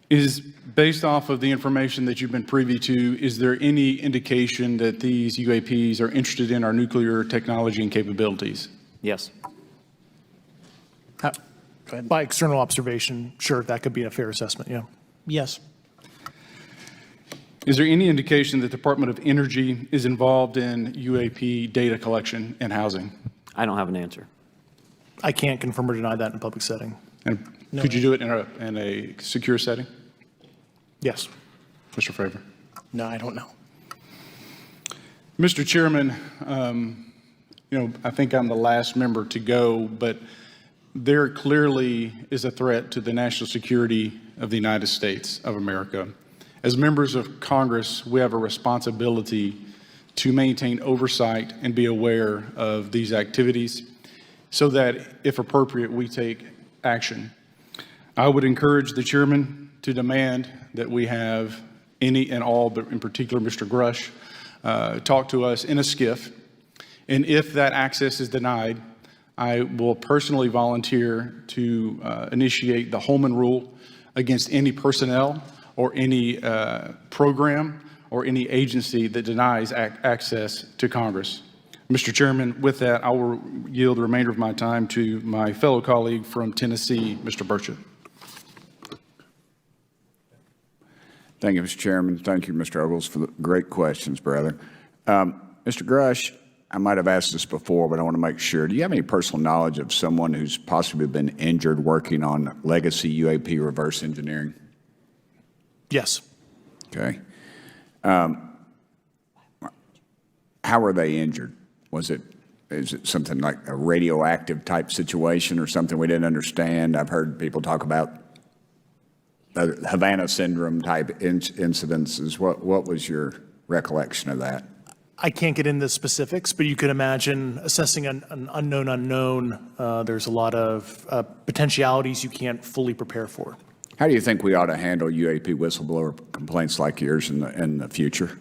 Is Based off of the information that you've been privy to, is there any indication that these UAPs are interested in our nuclear technology and capabilities? Yes. By external observation, sure, that could be a fair assessment, yeah. Yes. Is there any indication that the Department of Energy is involved in UAP data collection and housing? I don't have an answer. I can't confirm or deny that in a public setting. And could you do it in a secure setting? Yes. Mr. Fravor. No, I don't know. Mr. Chairman, I think I'm the last member to go, but there clearly is a threat to the national security of the United States of America. As members of Congress, we have a responsibility to maintain oversight and be aware of these activities so that, if appropriate, we take action. I would encourage the chairman to demand that we have any and all, but in particular Mr. Grush, talk to us in a skiff. And if that access is denied, I will personally volunteer to initiate the Holman Rule against any personnel or any program or any agency that denies access to Congress. Mr. Chairman, with that, I will yield the remainder of my time to my fellow colleague from Tennessee, Mr. Burchett. Thank you, Mr. Chairman. Thank you, Mr. Ogles, for the great questions, brother. Mr. Grush, I might have asked this before, but I want to make sure. Do you have any personal knowledge of someone who's possibly been injured working on legacy UAP reverse engineering? Yes. Okay. How were they injured? Is it something like a radioactive type situation or something we didn't understand? I've heard people talk about Havana syndrome type incidences. What was your recollection of that? I can't get into specifics, but you could imagine assessing an unknown unknown. There's a lot of potentialities you can't fully prepare for. How do you think we ought to handle UAP whistleblower complaints like yours in the future?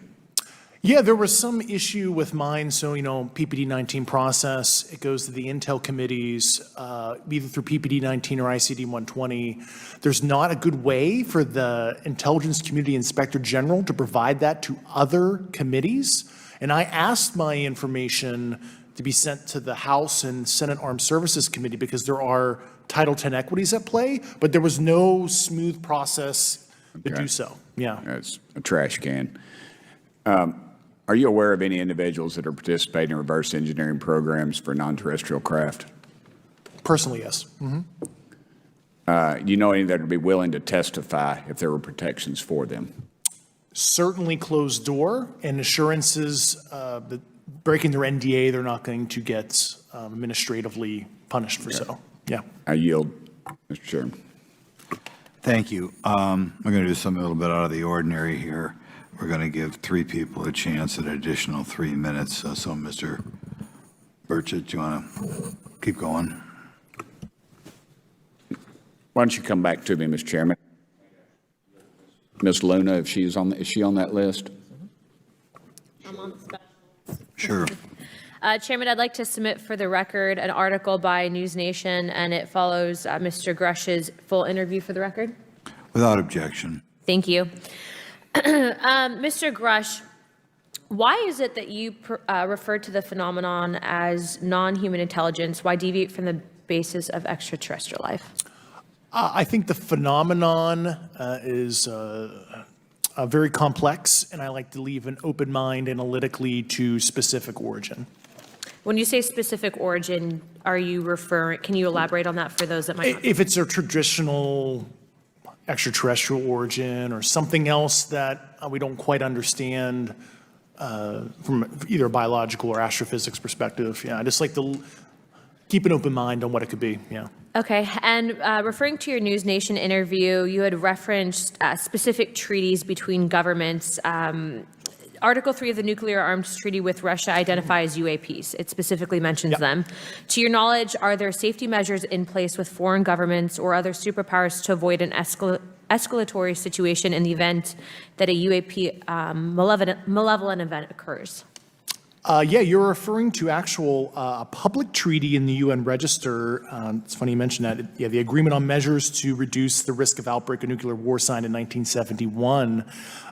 Yeah, there was some issue with mine. So, PPD-19 process, it goes to the Intel committees, either through PPD-19 or ICD-120. There's not a good way for the Intelligence Community Inspector General to provide that to other committees. And I asked my information to be sent to the House and Senate Armed Services Committee because there are Title X equities at play, but there was no smooth process to do so. Yeah. It's a trash can. Are you aware of any individuals that are participating in reverse engineering programs for non-terrestrial craft? Personally, yes. Mm-hmm. Do you know any that would be willing to testify if there were protections for them? Certainly closed door and assurances that breaking their NDA, they're not going to get administratively punished for so. Yeah. I yield, Mr. Chairman. Thank you. I'm going to do something a little bit out of the ordinary here. We're going to give 3 people a chance at an additional 3 minutes. So Mr. Burchett, do you want to keep going? Why don't you come back to me, Mr. Chairman? Ms. Luna, if she's on, is she on that list? I'm on the special list. Sure. Chairman, I'd like to submit for the record an article by News Nation, and it follows Mr. Grush's full interview for the record. Without objection. Thank you. Mr. Grush, why is it that you refer to the phenomenon as non-human intelligence? Why deviate from the basis of extraterrestrial life? I think the phenomenon is very complex, and I like to leave an open mind analytically to specific origin. When you say specific origin, are you referring, can you elaborate on that for those that might not? If it's a traditional extraterrestrial origin or something else that we don't quite understand from either a biological or astrophysics perspective, yeah, I just like to keep an open mind on what it could be, yeah. Okay, and referring to your News Nation interview, you had referenced specific treaties between governments. Article 3 of the Nuclear Arms Treaty with Russia identifies UAPs. It specifically mentions them. To your knowledge, are there safety measures in place with foreign governments or other superpowers to avoid an escalatory situation in the event that a UAP malevolent event occurs? Yeah, you're referring to a public treaty in the UN Register. It's funny you mentioned that. Yeah, the Agreement on Measures to Reduce the Risk of Outbreak of Nuclear War, signed in 1971.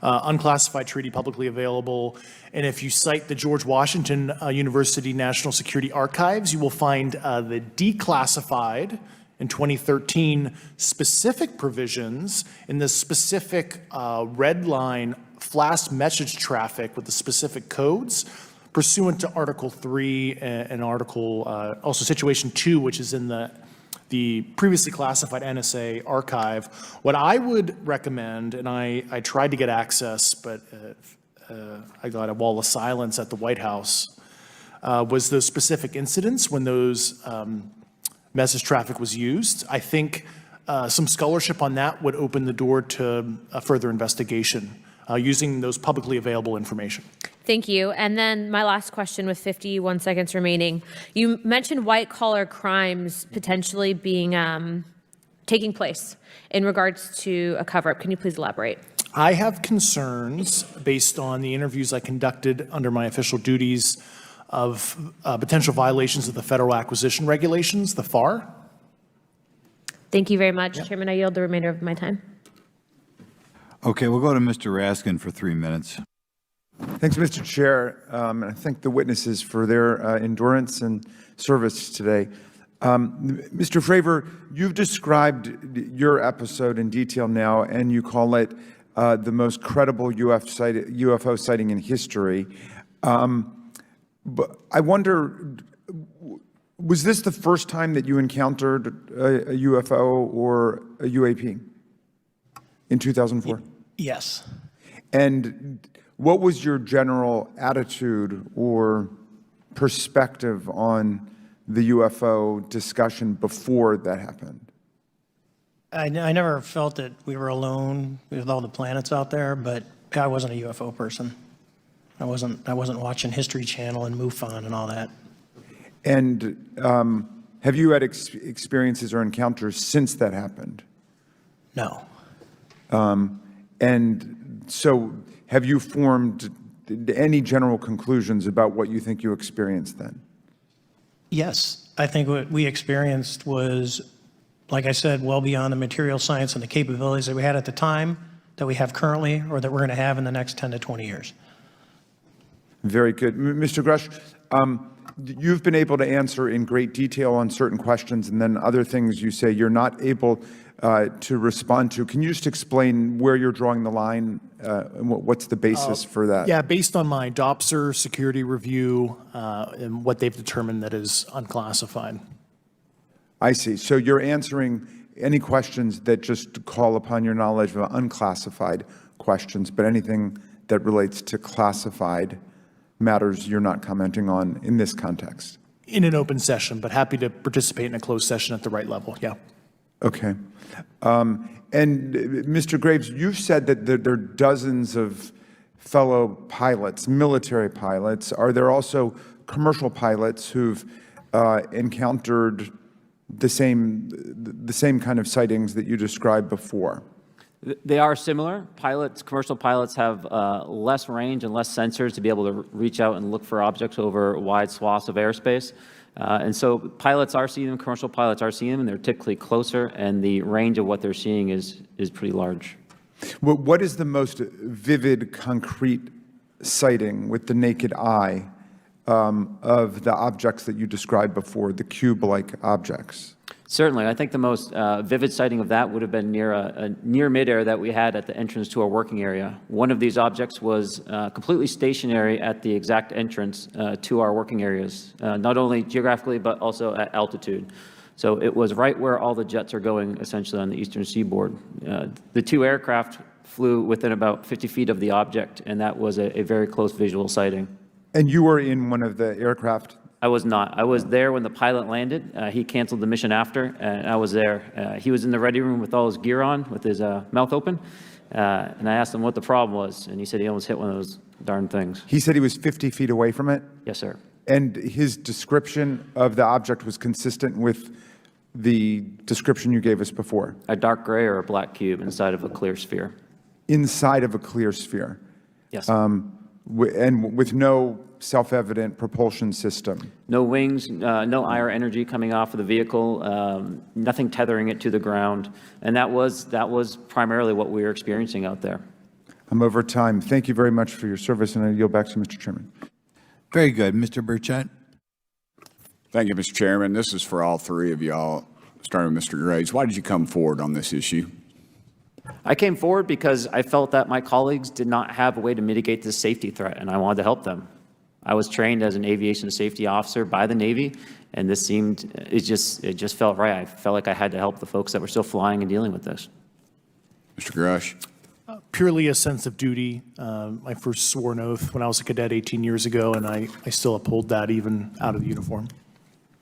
Unclassified treaty, publicly available. And if you cite the George Washington University National Security Archives, you will find the declassified in 2013 specific provisions in the specific red line flash message traffic with the specific codes pursuant to Article 3 and Article, also Situation 2, which is in the previously classified NSA archive. What I would recommend, and I tried to get access, but I got a wall of silence at the White House, was those specific incidents when those message traffic was used. I think some scholarship on that would open the door to a further investigation using those publicly available information. Thank you. And then my last question with 51 seconds remaining. You mentioned white-collar crimes potentially being taking place in regards to a cover-up. Can you please elaborate? I have concerns based on the interviews I conducted under my official duties of potential violations of the Federal Acquisition Regulations, the FAR. Thank you very much. Chairman, I yield the remainder of my time. Okay, we'll go to Mr. Raskin for 3 minutes. Thanks, Mr. Chair, and I thank the witnesses for their endurance and service today. Mr. Fravor, you've described your episode in detail now, and you call it the most credible UFO sighting in history. But I wonder, was this the first time that you encountered a UFO or a UAP in 2004? Yes. And what was your general attitude or perspective on the UFO discussion before that happened? I never felt that we were alone with all the planets out there, but I wasn't a UFO person. I wasn't watching History Channel and MUFON and all that. And have you had experiences or encounters since that happened? No. And so have you formed any general conclusions about what you think you experienced then? Yes. I think what we experienced was, like I said, well beyond the material science and the capabilities that we had at the time, that we have currently, or that we're going to have in the next 10 to 20 years. Very good. Mr. Grush, you've been able to answer in great detail on certain questions, and then other things you say you're not able to respond to. Can you just explain where you're drawing the line and what's the basis for that? Yeah, based on my DOPSR security review and what they've determined that is unclassified. I see. So you're answering any questions that just call upon your knowledge of unclassified questions, but anything that relates to classified matters you're not commenting on in this context? In an open session, but happy to participate in a closed session at the right level, yeah. Okay. And Mr. Graves, you've said that there are dozens of fellow pilots, military pilots. Are there also commercial pilots who've encountered the same kind of sightings that you described before? They are similar. Commercial pilots have less range and less sensors to be able to reach out and look for objects over wide swaths of airspace. And so pilots are seeing them, commercial pilots are seeing them, and they're typically closer, and the range of what they're seeing is pretty large. What is the most vivid, concrete sighting with the naked eye of the objects that you described before, the cube-like objects? Certainly. I think the most vivid sighting of that would have been near midair that we had at the entrance to our working area. One of these objects was completely stationary at the exact entrance to our working areas, not only geographically, but also at altitude. So it was right where all the jets are going, essentially, on the eastern seaboard. The two aircraft flew within about 50 feet of the object, and that was a very close visual sighting. And you were in one of the aircraft? I was not. I was there when the pilot landed. He canceled the mission after, and I was there. He was in the ready room with all his gear on, with his mouth open, and I asked him what the problem was, and he said he almost hit one of those darn things. He said he was 50 feet away from it? Yes, sir. And his description of the object was consistent with the description you gave us before? A dark gray or a black cube inside of a clear sphere. Inside of a clear sphere? Yes. and with no self-evident propulsion system. No wings, no IR energy coming off of the vehicle, nothing tethering it to the ground. And that was primarily what we were experiencing out there. I'm over time. Thank you very much for your service, and I yield back to Mr. Chairman. Very good. Mr. Burchett. Thank you, Mr. Chairman. This is for all three of y'all, starting with Mr. Graves. Why did you come forward on this issue? I came forward because I felt that my colleagues did not have a way to mitigate this safety threat, and I wanted to help them. I was trained as an aviation safety officer by the Navy, and this seemed, it just felt right. I felt like I had to help the folks that were still flying and dealing with this. Mr. Grush. Purely a sense of duty. My first sworn oath when I was a cadet 18 years ago, and I still uphold that even out of the uniform.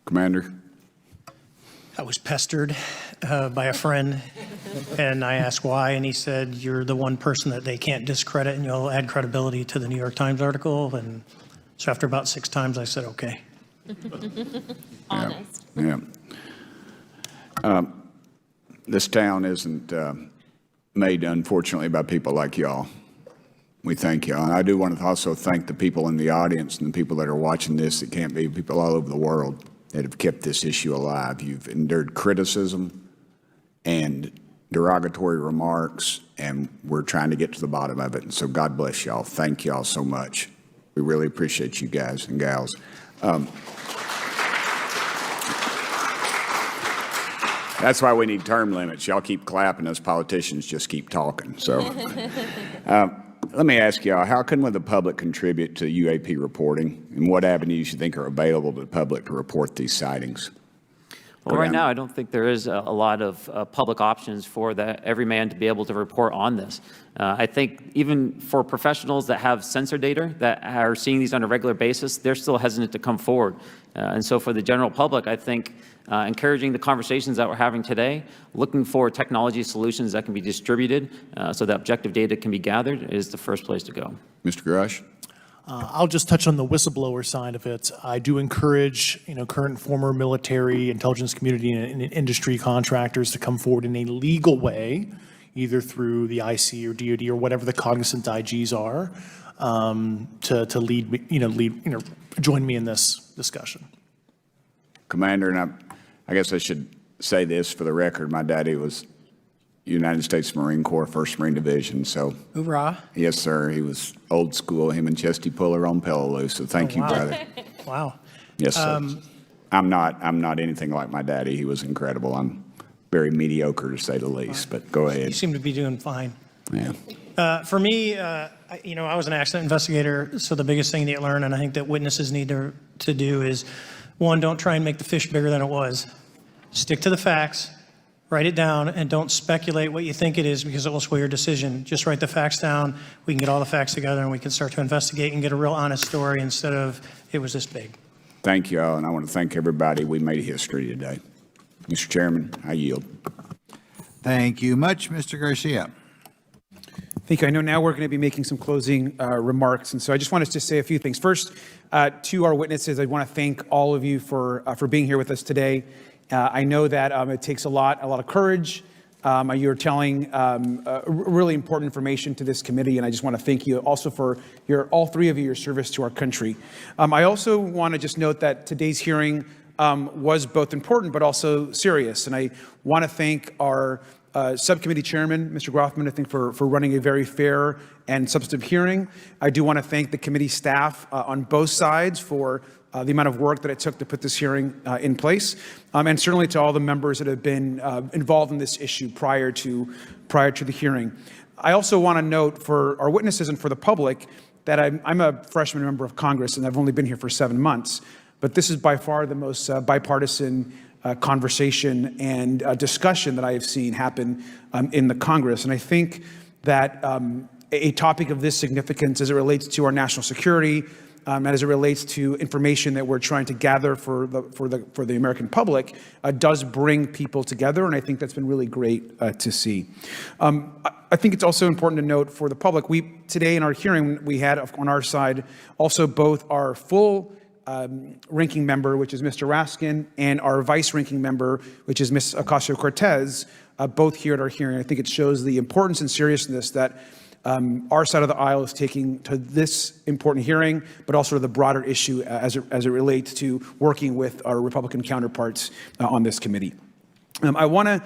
Commander. I was pestered by a friend, and I asked why, and he said, "You're the one person that they can't discredit, and you'll add credibility to the New York Times article." And so after about 6 times, I said, okay. Honest. Yeah. This town isn't made, unfortunately, by people like y'all. We thank y'all. And I do want to also thank the people in the audience and the people that are watching this that can't be, people all over the world that have kept this issue alive. You've endured criticism and derogatory remarks, and we're trying to get to the bottom of it. And so God bless y'all. Thank y'all so much. We really appreciate you guys and gals. That's why we need term limits. Y'all keep clapping, us politicians just keep talking. So let me ask y'all, how can the public contribute to UAP reporting, and what avenues you think are available to the public to report these sightings? Well, right now, I don't think there is a lot of public options for every man to be able to report on this. I think even for professionals that have sensor data that are seeing these on a regular basis, they're still hesitant to come forward. And so for the general public, I think encouraging the conversations that we're having today, looking for technology solutions that can be distributed so that objective data can be gathered is the first place to go. Mr. Grush? I'll just touch on the whistleblower side of it. I do encourage, current and former military, intelligence community, and industry contractors to come forward in a legal way, either through the IC or DoD or whatever the cognizant IGs are, to lead, join me in this discussion. Commander, and I guess I should say this for the record. My daddy was United States Marine Corps, 1st Marine Division, so. Hoorah. Yes, sir. He was old school, him and Chesty Puller on Peleliu, so thank you, wow. brother. Wow. Yes, sir. I'm not anything like my daddy. He was incredible. I'm very mediocre, to say the least, but go ahead. You seem to be doing fine. Yeah. For me, I was an accident investigator, so the biggest thing to learn, and I think that witnesses need to do is, one, don't try and make the fish bigger than it was. Stick to the facts, write it down, and don't speculate what you think it is because it will sway your decision. Just write the facts down. We can get all the facts together and we can start to investigate and get a real honest story instead of it was this big. Thank you all, and I want to thank everybody. We made history today. Mr. Chairman, I yield. Thank you much, Mr. Garcia. Thank you. I know now we're going to be making some closing remarks, and so I just wanted to say a few things. First, to our witnesses, I want to thank all of you for being here with us today. I know that it takes a lot of courage. You're telling really important information to this committee, and I just want to thank you also for all three of you, your service to our country. I also want to just note that today's hearing was both important but also serious, and I want to thank our subcommittee chairman, Mr. Grothman, I think for running a very fair and substantive hearing. I do want to thank the committee staff on both sides for the amount of work that it took to put this hearing in place, and certainly to all the members that have been involved in this issue prior to the hearing. I also want to note for our witnesses and for the public that I'm a freshman member of Congress and I've only been here for 7 months, but this is by far the most bipartisan conversation and discussion that I have seen happen in the Congress. And I think that a topic of this significance as it relates to our national security, and as it relates to information that we're trying to gather for the American public, does bring people together, and I think that's been really great to see. I think it's also important to note for the public, today in our hearing, we had on our side also both our full ranking member, which is Mr. Raskin, and our vice ranking member, which is Ms. Ocasio-Cortez, both here at our hearing. I think it shows the importance and seriousness that our side of the aisle is taking to this important hearing, but also to the broader issue as it relates to working with our Republican counterparts on this committee. I want to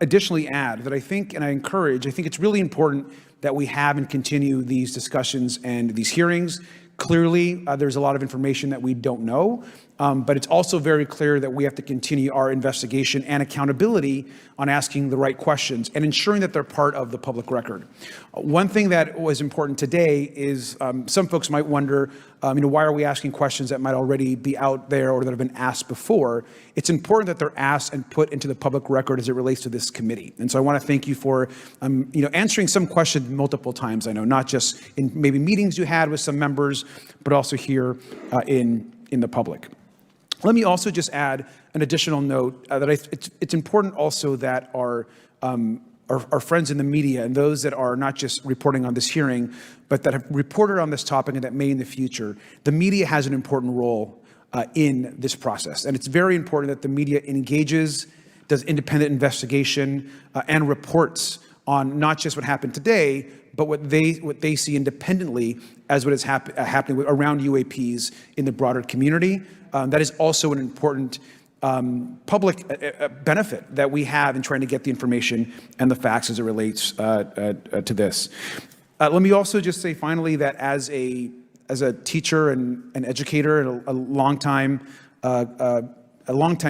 additionally add that I think it's really important that we have and continue these discussions and these hearings. Clearly, there's a lot of information that we don't know, but it's also very clear that we have to continue our investigation and accountability on asking the right questions and ensuring that they're part of the public record. One thing that was important today is some folks might wonder, why are we asking questions that might already be out there or that have been asked before? It's important that they're asked and put into the public record as it relates to this committee. And so I want to thank you for, answering some questions multiple times. I know not just in maybe meetings you had with some members, but also here in the public. Let me also just add an additional note that it's important also that our friends in the media and those that are not just reporting on this hearing, but that have reported on this topic and that may in the future, the media has an important role in this process. And it's very important that the media engages, does independent investigation, and reports on not just what happened today, but what they see independently as what is happening around UAPs in the broader community. That is also an important public benefit that we have in trying to get the information and the facts as it relates to this. Let me also just say finally that as a teacher and an educator and a longtime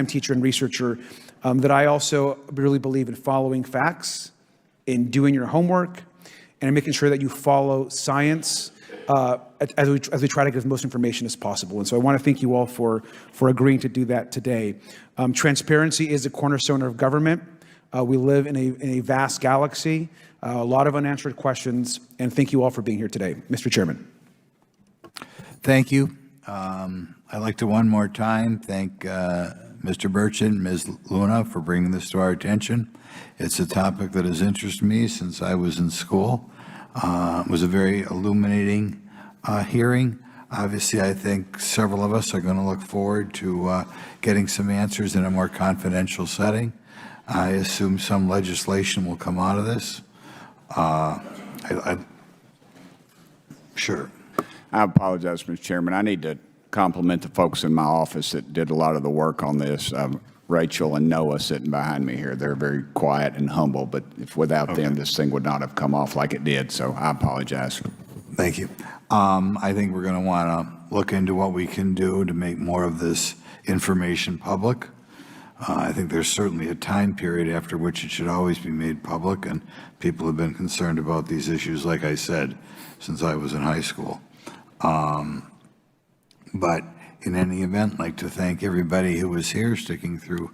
teacher and researcher, that I also really believe in following facts, in doing your homework, and in making sure that you follow science as we try to get as most information as possible. And so I want to thank you all for agreeing to do that today. Transparency is a cornerstone of government. We live in a vast galaxy, a lot of unanswered questions, and thank you all for being here today. Mr. Chairman. Thank you. I'd like to one more time thank Mr. Burchett and Ms. Luna for bringing this to our attention. It's a topic that has interested me since I was in school. It was a very illuminating hearing. Obviously, I think several of us are going to look forward to getting some answers in a more confidential setting. I assume some legislation will come out of this. Sure. I apologize, Mr. Chairman. I need to compliment the folks in my office that did a lot of the work on this. Rachel and Noah sitting behind me here. They're very quiet and humble, but if without them, this thing would not have come off like it did, so I apologize. Thank you. I think we're going to want to look into what we can do to make more of this information public. I think there's certainly a time period after which it should always be made public, and people have been concerned about these issues, like I said, since I was in high school. But in any event, I'd like to thank everybody who was here, sticking through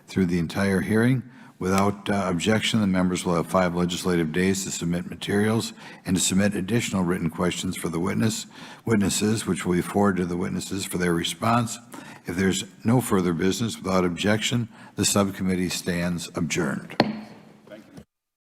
the entire hearing. Without objection, the members will have 5 legislative days to submit materials and to submit additional written questions for the witnesses, which will be forwarded to the witnesses for their response. If there's no further business, without objection, the subcommittee stands adjourned.